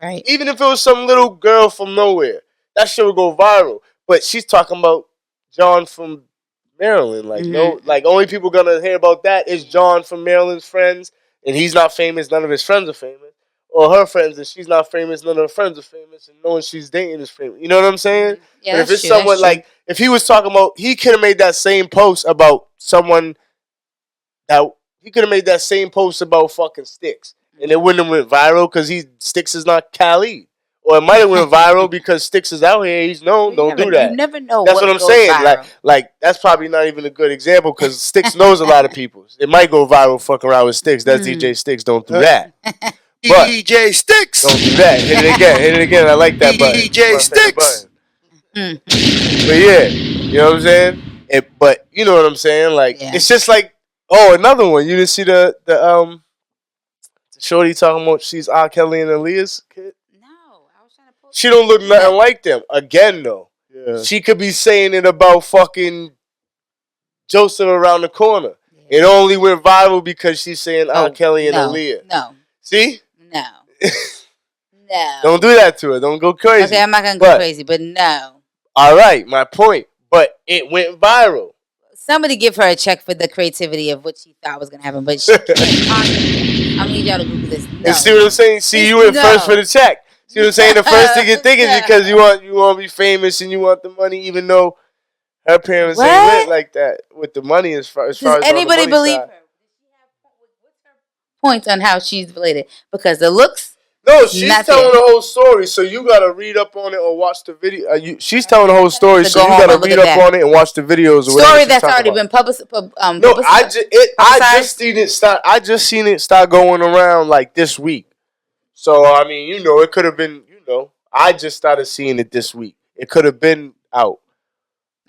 right. Even if it was some little girl from nowhere, that shit would go viral. But she's talking about John from Maryland. Like, no, Mm-hmm. like only people gonna hear about that is John from Maryland's friends, and he's not famous. None of his friends are famous, or her friends, and she's not famous. None of her friends are famous, and no one she's dating is famous. You know what I'm saying? Yeah, But if that's it's true. That's someone true. like, if he was talking about, he could have made that same post about someone that he could have made that same post about fucking Sticks, and it wouldn't have went viral because Sticks is not Cali. Or it might have went viral because Sticks is out here. He's known. Don't do You that. never know That's what what I'm goes saying. viral. Like that's probably not even a good example because Sticks knows a lot of people. It might go viral. Fuck around with Sticks. That's DJ Sticks. Don't do that. But DJ Sticks. don't do that. Hit it again. Hit it again. I like that button. DJ My favorite Sticks. button. But yeah, you know what I'm saying. But you know what I'm saying. Like Yeah. it's just like another one. You didn't see the shorty talking about she's R. Kelly and Aaliyah's kid. No, I was trying to pull. She don't look nothing like them. Again though. Yeah. She could be saying it about fucking Joseph around the corner. Yeah. It only went viral because she's saying R. Kelly and no, Aaliyah. No. See? No. No. Don't do that to her. Don't go crazy. Okay, I'm not gonna go crazy, but no. All right, my point. but it went viral. Somebody give her a check for the creativity of what she thought was gonna happen, but she can't possibly. I need y'all to Google this. No. And see what I'm saying? See, you went first for the check. See what I'm saying? The first thing you think is because you want to be famous and you want the money, even though her parents ain't lit like that with the money as far as anybody believe her? Point on how she's related because the looks. No, she's telling the whole story, so you gotta read up on it or watch the video. She's telling the whole story, so you gotta read up on it and watch the videos. Or story that's already been published. No, I just seen it start. I just seen it start going around like this week. So I mean, it could have been. I just started seeing it this week. It could have been out.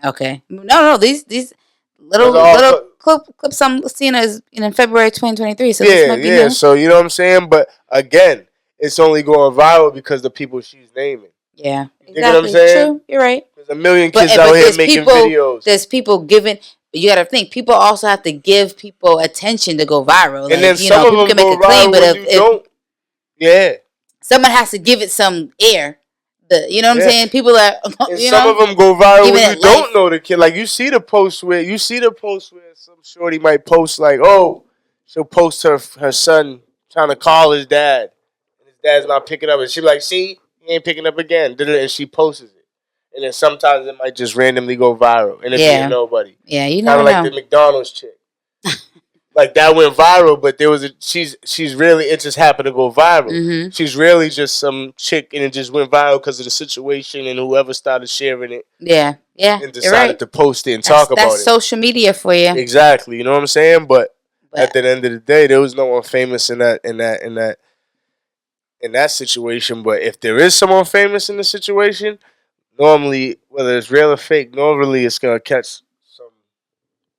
Okay. No. These little clips I'm seeing is in February 2023. So this might be new. So you know what I'm saying. But again, it's only going viral because the people she's naming. Yeah, exactly. You know what I'm saying? True. You're right. There's a million kids out here making videos. There's people giving. You got to think. People also have to give people attention to go viral. And then some of them can make a claim, but if don't, someone has to give it some air. You know what I'm saying? People are. And some of them go viral when you don't know the kid. Like you see the post where some shorty might post like, oh, she'll post her son trying to call his dad, and his dad's not picking up, and she be like, see, he ain't picking up again, and she posts it, and then sometimes it might just randomly go viral, and it be nobody. Yeah, you know, kind of like the McDonald's chick. Like that went viral, but she's really, it just happened to go viral. Mm-hmm. She's really just some chick, and it just went viral because of the situation, and whoever started sharing it, and decided to post it and talk about it. That's social media for you, exactly. You know what I'm saying? But at the end of the day, there was no one famous in that situation. But if there is someone famous in the situation, normally, whether it's real or fake, normally it's gonna catch.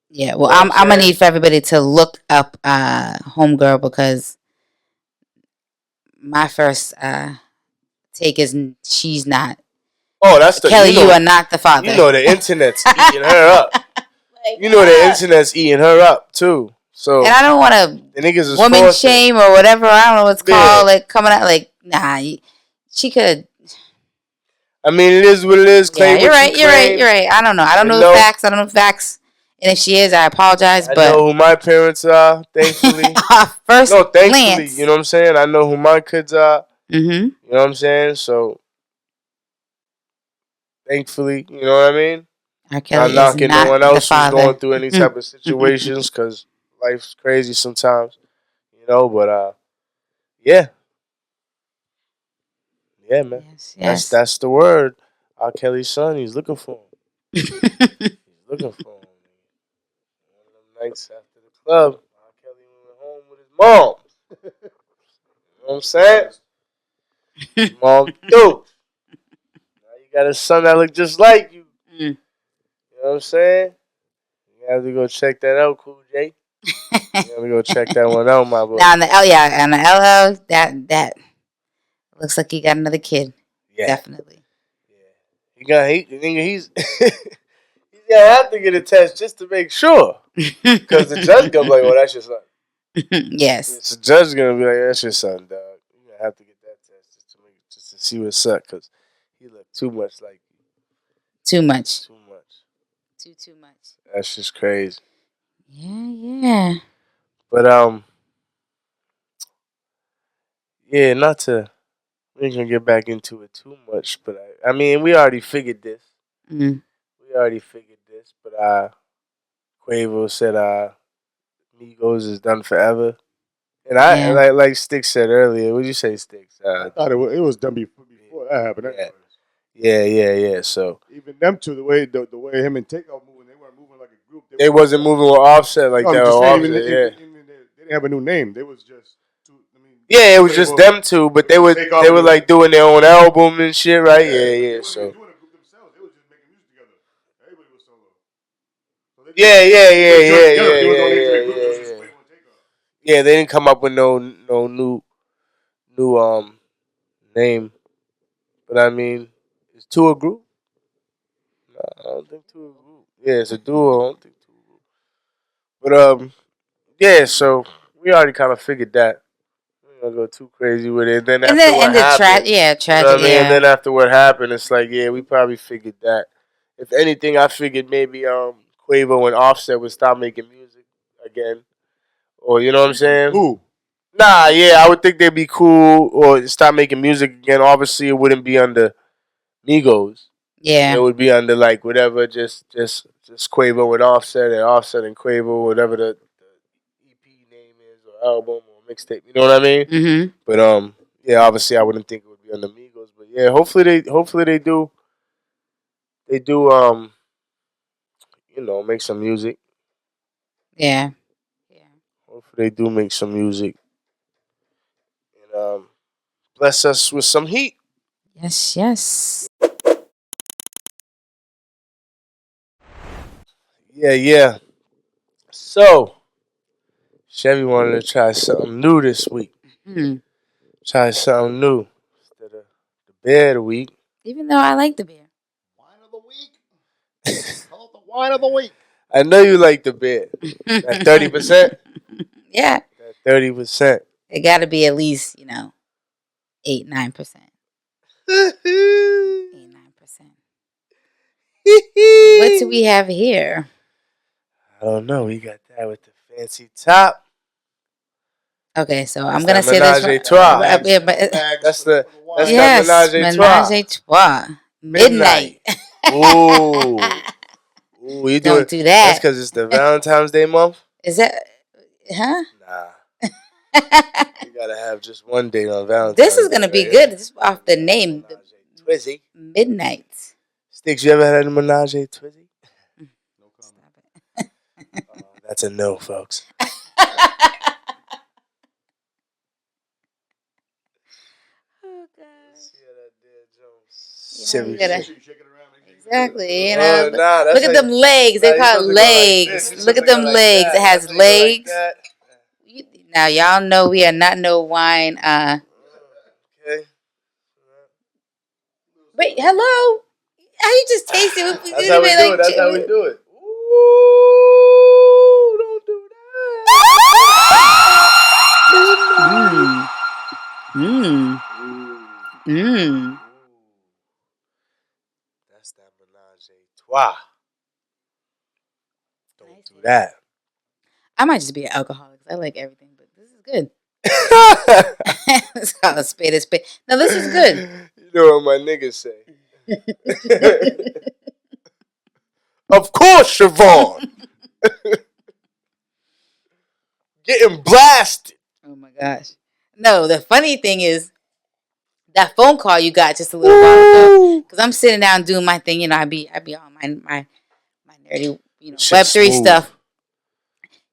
Yeah, well, I'm gonna need for everybody to look up Homegirl because my first take is she's not. Oh, that's the Kelly. You are not the father. You know the internet's eating her up. The internet's eating her up too. So and I don't want to woman shame or whatever. I don't know what's called. Like coming out like she could. I mean, it is what it is. Yeah, you're right. You're right. I don't know. I don't know the facts. And if she is, I apologize. But I know who my parents are, thankfully. Thankfully, glance. You know what I'm saying? I know who my kids are. Mm-hmm. You know what I'm saying? So, thankfully, you know what I mean? I'm knocking no one else who's going through any type of situations because life's crazy sometimes. But yeah. Yeah, man. Yes. That's the word. R. Kelly's son, he's looking for him. He's looking for him. Nights after the club, R. Kelly went home with his mom. You know what I'm saying? Mom, dude. Now you got a son that look just like you. You know what I'm saying? You have to go check that out, Cool J. You have to go check that one out, my boy. Now on the LL, that looks like he got another kid. Yeah, definitely. Yeah, he's. He's gonna have to get a test just to make sure, because the judge gonna be like, "Oh, that's your son." Yes. The judge gonna be like, "That's your son, dog. You gonna have to get that test just to see what's up, because he look too much like you." Too much. Too much. That's just crazy. Yeah. But yeah, not to. We ain't gonna get back into it too much, but I mean, we already figured this. Mm. We already figured this, but Quavo said Migos is done forever. And I like Sticks said earlier. What did you say, Sticks? I thought it was done before that happened. Yeah. So even them two, the way him and Takeoff moving, they weren't moving like a group. They wasn't moving with Offset like that. Offset, they didn't have a new name. They was just two. It was just them two, but they were like doing their own album and shit, right? Yeah. So. Yeah. Yeah, they didn't come up with no new name. But I mean, is two a group? No, I don't think two a group. Yeah, it's a duo. I don't think two a group. But yeah, so we already kind of figured that. We're gonna go too crazy with it. And then after what happened, tragic. You know what I mean? And then after what happened, it's like, yeah, we probably figured that. If anything, I figured maybe Quavo and Offset would stop making music again, or you know what I'm saying? Who? Nah, yeah, I would think they'd be cool or stop making music again. Obviously, it wouldn't be under Migos. Yeah. It would be under like whatever, just Quavo and Offset and Quavo, whatever the EP name is or album or mixtape. You know what I mean? Mm-hmm. But yeah, obviously I wouldn't think it would be under Migos. But yeah, hopefully they do make some music. Yeah. Yeah. Hopefully they do make some music and bless us with some heat. Yes. Yes. Yeah. So Chevy wanted to try something new this week. Hmm. Try something new instead of the beer of the week. Even though I like the beer. Wine of the week. Call it the wine of the week. I know you like the beer. That 30%. Yeah. That 30%. It got to be at least 8-9%. 8-9%. What do we have here? I don't know. We got that with the fancy top. Okay, so I'm That's gonna that say this. Menage a Trois. That's the Yes, Menage a Trois. Menage a Trois. Midnight. Ooh, you doing? Don't do That's that. because it's the Valentine's Day month. Is that? Huh? Nah, you gotta have just one date on Valentine's. This is gonna be right? Good. This is off the name. Twizzy. Midnight. Sticks, you ever had a Menage a Twizzy? No comment. Stop it. That's a no, folks. Oh gosh. Silly You gotta- shit. Exactly. Nah, look at them legs. They call it legs. Like Look at them legs. It has legs. Like Now y'all know we are not no wine. Okay. Wait, hello. How you just taste it? That's how we do it. That's how we do it. Ooh, don't do that. That's that Menage a Trois. Don't do that. I might just be an alcoholic. I like everything, but this is good. Let's call a spade a spade. No, this is good. You know what my niggas say. Of course, Siobhan. Getting blasted. Oh my gosh. No, the funny thing is that phone call you got just a little while ago. Because I'm sitting down doing my thing. I be on my nerdy, Web3 stuff.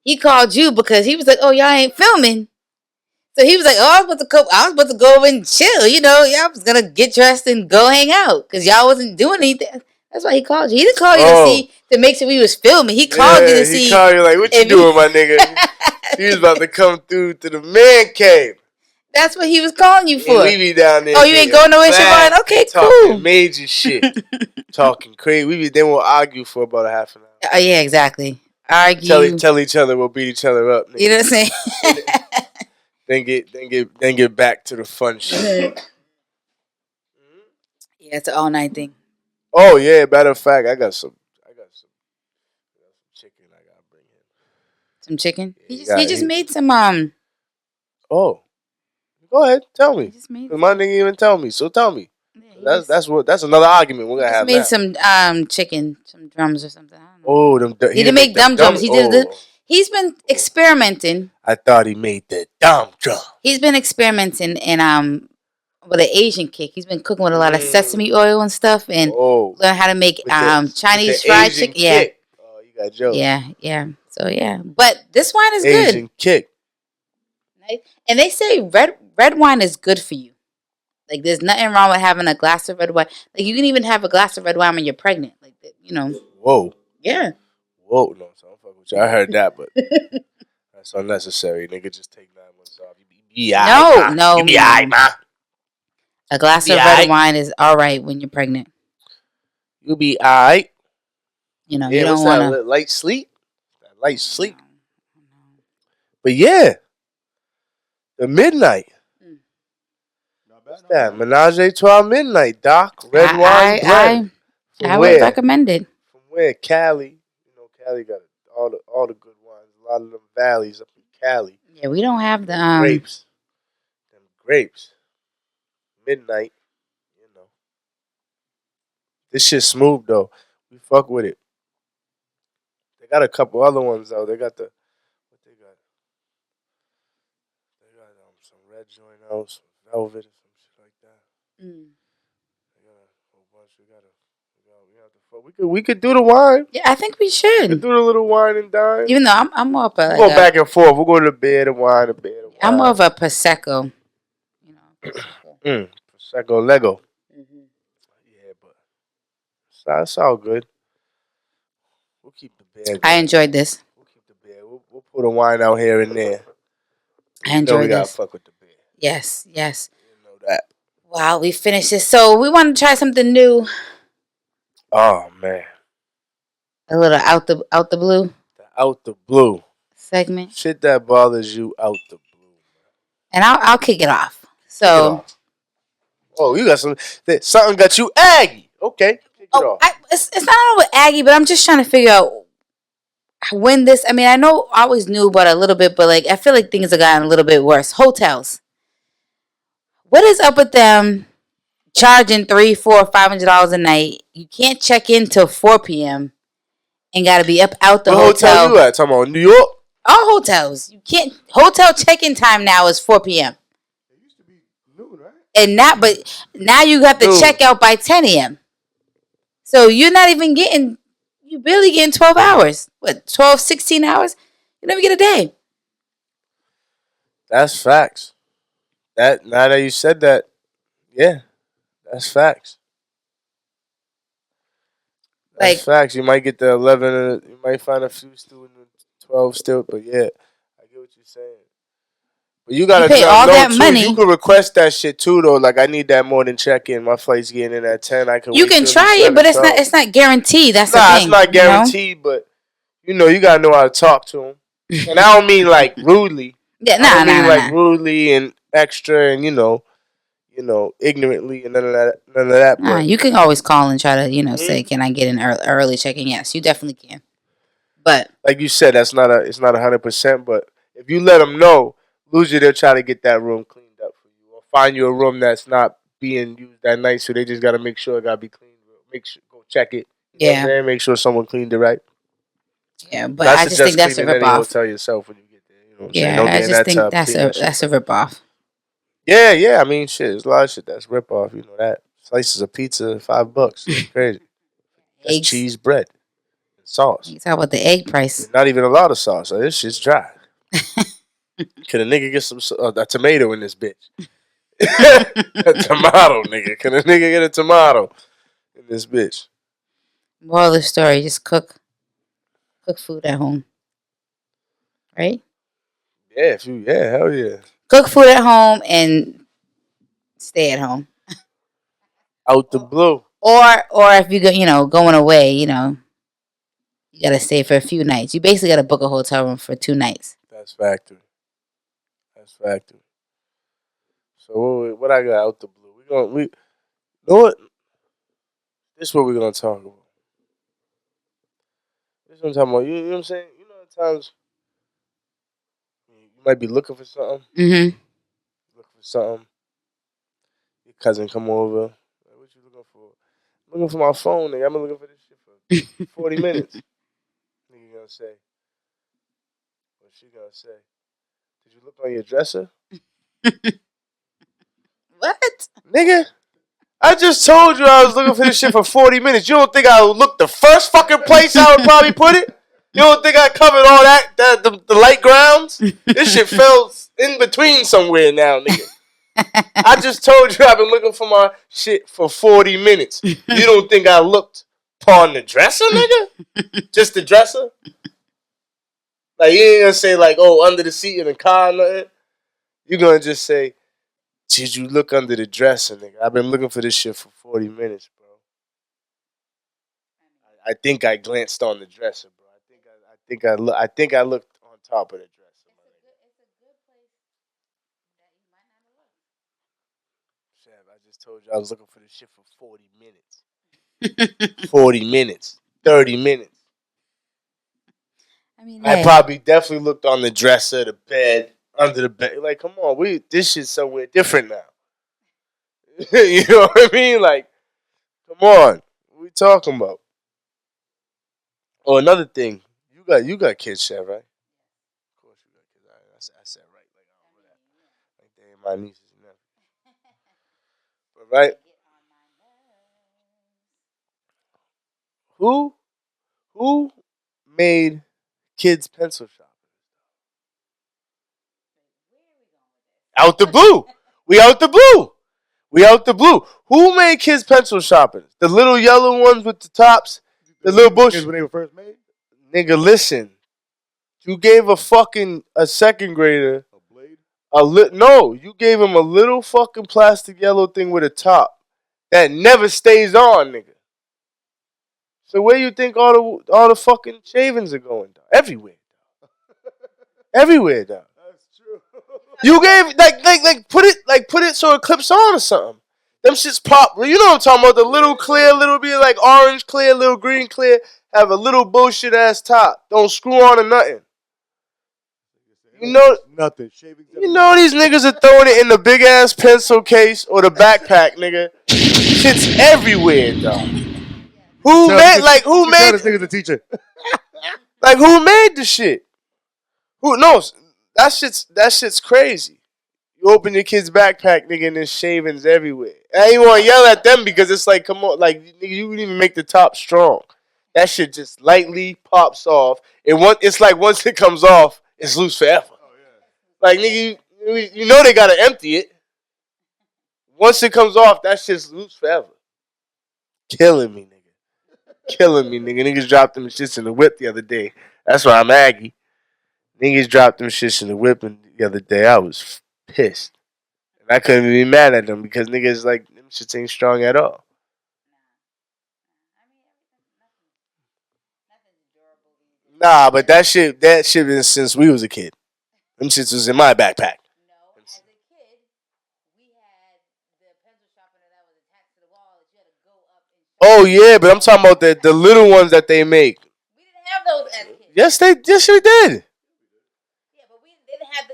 He called you because he was like, "Oh, y'all ain't filming." So he was like, "Oh, I was about to go over and chill. Y'all was gonna get dressed and go hang out because y'all wasn't doing anything." That's why he called you. He didn't call you to make sure we was filming. He called you to see. He called you like, "What you doing, my nigga?" He was about to come through to the man cave. That's what he was calling you for. We be down there. Oh, you ain't going nowhere, Siobhan? Okay, talking cool. Major shit. Talking crazy. Then we'll argue for about a half an hour. Oh yeah, exactly. Argue. Tell each other we'll beat each other up. Nigga. You know what I'm saying? then get back to the fun shit. Yeah, it's an all night thing. Oh yeah, matter of fact, I got some chicken I gotta bring in. Some chicken? Yeah, he just made some Oh. Go ahead, tell me. My nigga didn't even tell me, so tell me. Yeah, that's another argument we're gonna have. He made some chicken, some drums or something. I don't know. He didn't make dumb drums. He did he's been experimenting. I thought he made the dumb drum. He's been experimenting and with an Asian kick. He's been cooking with a lot of sesame oil and stuff and learn how to make Chinese fried chicken. Yeah. Oh, you got jokes. Yeah. So yeah. But this wine is good. Asian kick. And they say red wine is good for you. Like, there's nothing wrong with having a glass of red wine. Like, you can even have a glass of red wine when you're pregnant. Like, Whoa. Yeah. Whoa. No, so I'm fucking with you. I heard that, but that's unnecessary. Nigga, just take 9 months off. No. You be aight, ma. A glass of red wine is all right when you're pregnant. You be aight. You don't want to. Light sleep? Light sleep. But yeah. The midnight. What's that? Menage a Trois midnight, Doc. Red wine blend. From I would where? recommend it. From where? Cali. You know, Cali got all the good wines. A lot of them valleys up in Cali. Yeah, we don't have the Them grapes. Them grapes. Midnight. You know. This shit smooth though. We fuck with it. They got a couple other ones though. They got the what they got? They got some red joint out, some velvet, or some shit like that. Mm. They got a whole bunch. We have to fuck. We could do the wine. Yeah, I think we We could should. do the little wine and dine. Even though I'm more of a We'll like go a back and forth. We'll go to the bed and wine, the bed and I'm more wine. of a prosecco. You know, prosecco. Prosecco Lego. Hmm. Yeah, but that's all good. We'll keep the beer I going. enjoyed this. We'll keep the beer. We'll put a wine out here and there. I You know we enjoyed gotta this. fuck with the beer. Yes, yes. You know that. Wow, we finished this. So we want to try something new. Oh man, A little out the blue out the blue. segment, Shit that bothers you out the blue. and I'll kick it off. Kick it So, off. Oh, you got something got you aggy. Okay, kick it off. it's not all with Aggie, but I'm just trying to figure out when this. I mean, I know I always knew about it a little bit, but like I feel like things have gotten a little bit worse. Hotels. What is up with them charging $300, $400, $500 a night? You can't check in till 4 p.m. and got to be up out the What hotel you hotel. at? Talking about New York? All hotels, you can't. Hotel check-in time now is 4 p.m. It used to be noon, right? and not, but now you have to Dude. check out by 10 a.m. So you're not even getting. You barely getting 12 hours. What, 12, 16 hours? You never get a day. That's facts. That now that you said that, yeah, that's facts. That's Like, facts. You might get the 11. You might find a few still in the 12 still, but yeah, I get what you're saying. But you you gotta pay all know that too. You money. can request that shit too, though. Like I need that morning check in. My flight's getting in at 10. I can You wait can till at try least it, but 11, it's not. 12. It's not guaranteed. That's the Nah, it's thing. not guaranteed, but you gotta know how to talk to them. And I don't mean like rudely. Yeah, I nah, don't nah, mean nah, like nah. rudely and extra and ignorantly and none of that. None of that. Nah, But you can always call and try to, mhm, say, can I get an early check-in? Yes, you definitely can. But like you said, it's not 100%. But if you let them know, usually they'll try to get that room cleaned up for you, or find you a room that's not being used that night. So they just gotta make sure it gotta be cleaned. Make sure go check it. You know what I'm yeah, saying? Make sure someone cleaned it right. yeah. But But I I just think suggest that's a cleaning any ripoff. hotel yourself when you get there. You know what I'm saying? Yeah, Don't I get in just that think tub, that's clean a that shit that's a up. ripoff. Yeah, yeah. I mean, shit. There's a lot of shit that's rip off. You know that slices of pizza, $5. That's crazy. That's Eggs. cheese bread and sauce. You talk about the egg price. And not even a lot of sauce. So this shit's dry. Can a nigga get a tomato in this bitch? A tomato, nigga. Can a nigga get a tomato in this bitch? Moral of the story: just cook food at home, right? Yeah, if you, yeah, hell yeah. Cook food at home and stay at home. Out the blue. Or if you go, going away, you gotta stay for a few nights. You basically gotta book a hotel room for 2 nights. That's factory. That's factory. So what I got out the blue? We you know what? This is what we're gonna talk about. This is what I'm talking about. You know what I'm saying? You know, at times you might be looking for something. Mm-hmm. Looking for something. Your cousin come over. Like, what you looking for? I'm looking for my phone, nigga. I've been looking for this shit for 40 minutes. Nigga gonna say. What she gonna say? Did you look on your dresser? What? Nigga, I just told you I was looking for this shit for 40 minutes. You don't think I would look the first fucking place I would probably put it? You don't think I covered all the light grounds? This shit fell in between somewhere now, nigga. I just told you I've been looking for my shit for 40 minutes. You don't think I looked upon the dresser, nigga? Just the dresser? Like, you ain't gonna say, like, oh, under the seat in the car or nothing. You're gonna just say, did you look under the dresser, nigga? I've been looking for this shit for 40 minutes, bro. I think I glanced on the dresser, bro. I think I looked on top of the dresser, my nigga. Shab, I just told you I was looking for this shit for 40 minutes. 40 minutes, 30 minutes. I mean, I hey. probably definitely looked on the dresser, the bed, under the bed. Like, come on, this shit's somewhere different now. You know what I mean? Like, come on, what we talking about? Oh, another thing, you got kids, Chef, right? Of course you got kids. I said right, like I don't know that. Like they ain't my nieces and nephews. But right, who who made kids pencil sharpeners? Out the blue. We out the blue. We out the blue. Who made kids pencil sharpeners? The little yellow ones with the tops, the little bush. When they were first made, Nigga, listen. You gave a second grader a blade. no. You gave him a little fucking plastic yellow thing with a top that never stays on, nigga. So where you think all the fucking shavings are going? Dog? Everywhere. Everywhere, dog. That's true. You gave put it so it clips on or something. Them shits pop. You know what I'm talking about? The little clear, little bit like orange clear, little green clear. Have a little bullshit ass top. Don't screw on or nothing. You know, Nothing. Shavings. you know these niggas are throwing it in the big ass pencil case or the backpack, nigga. Shit's everywhere, dog. Who made this nigga's a teacher? like who made the shit? Who knows? That shit's crazy. You open your kid's backpack, nigga, and there's shavings everywhere. I ain't want to yell at them because it's like, come on, like nigga, you wouldn't even make the top strong. That shit just lightly pops off, and it's like once it comes off, it's loose forever. Like nigga, you know they gotta empty it. Once it comes off, that shit's loose forever. Killing me, nigga. Killing me, nigga. Niggas dropped them shits in the whip the other day. That's why I'm Aggie. Niggas dropped them shits in the whip the other day. I was pissed. And I couldn't be mad at them because niggas like them shits ain't strong at all. Nah, but that shit been since we was a kid. Them shits was in my backpack. Oh yeah, but I'm talking about the little ones that they make. We didn't have those as kids. Yes, we did. Yeah, but we didn't have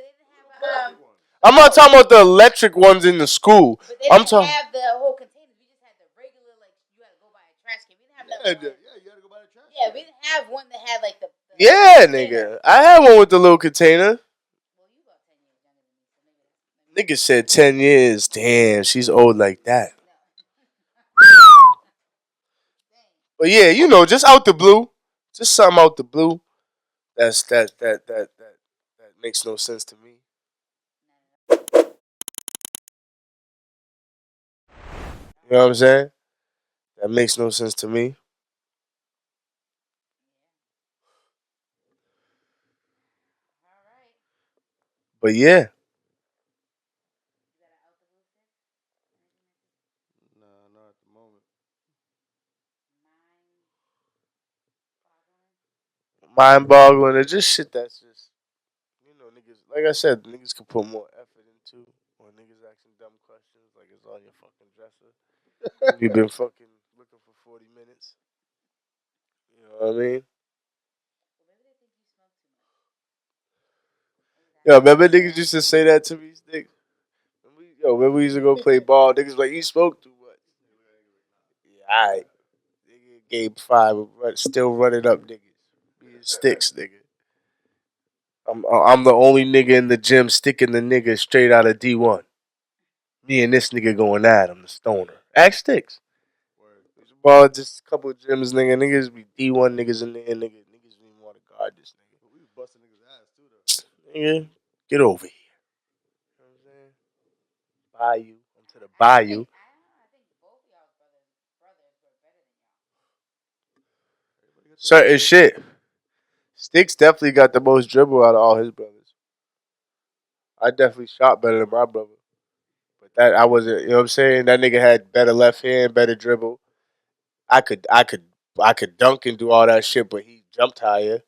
I'm not talking about the electric ones in the school. But they I'm didn't talking. have the whole container. We just had the regular, like you had to go buy a trash can. We didn't have that. You had to go buy a trash. Yeah, we didn't have one that had like the Yeah, container. nigga. I had one with the little container. Nigga said 10 years. Damn, she's old like that. But yeah, you know, just out the blue. Just something out the blue. That makes no sense to me. You know what I'm saying? That makes no sense to me. But yeah. No, not at the moment. Mind boggling. It's just shit that's just, niggas, like I said, niggas can put more effort into. Or niggas asking dumb questions like it's on your fucking dresser. You've been fucking looking for 40 minutes. You know what I mean? Yo, remember niggas used to say that to me, Stick? Remember we used to go play ball. Niggas like, you spoke too much. Yeah, alright. Nigga, game 5, still running up niggas. Being sticks, nigga. I'm the only nigga in the gym sticking the nigga straight out of D1. Me and this nigga going at him, the stoner. Ask Sticks. Ball just a couple of gyms, nigga. Niggas be D1 niggas in there, nigga. Niggas don't even want to guard this nigga. We was busting niggas' ass too, though. Nigga, get over here. You know what I'm saying? Bayou. I'm to the bayou. Certain shit. Sticks definitely got the most dribble out of all his brothers. I definitely shot better than my brother. But that I wasn't, you know what I'm saying? That nigga had better left hand, better dribble. I could I could I could dunk and do all that shit, but he jumped higher.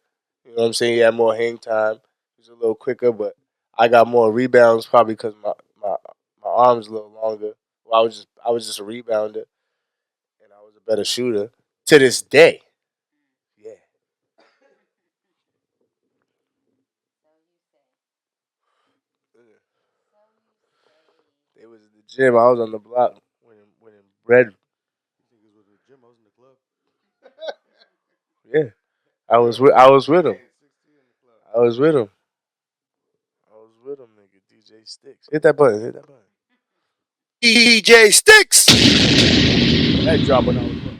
You know what I'm saying? He had more hang time. He was a little quicker, but I got more rebounds probably because my arms a little longer. Well, I was just a rebounder, and I was a better shooter to this day. Yeah. It was the gym. I was on the block winning bread. Niggas was in the gym. I was in the club. Yeah, I was with him. I was with him. I was with him, nigga. DJ Sticks. Hit that button. Hit that button. DJ Sticks. That drop when I was 14.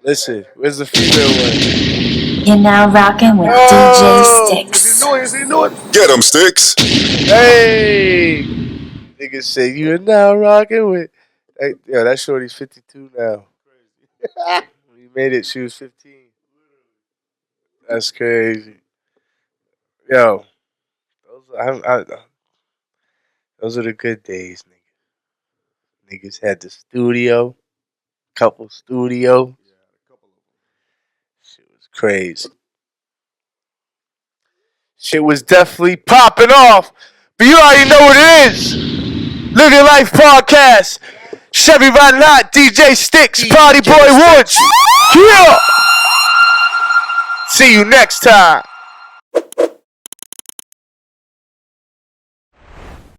Listen, where's the female one? You're now rocking with Oh! DJ Sticks. Is he new? Get 'em, Sticks. Hey! Nigga say you are now rocking with. Hey, yo, that shorty's 52 now. When you made it, she was 15. That's crazy. Yo, those are the good days, nigga. Niggas had the studio, couple studio. Yeah, a couple of them. Shit was crazy. Shit was definitely popping off. But you already know what it is. Living Life Podcast. Chevy Riding Hot, DJ Sticks, Party Boy Woods. Yeah. See you next time.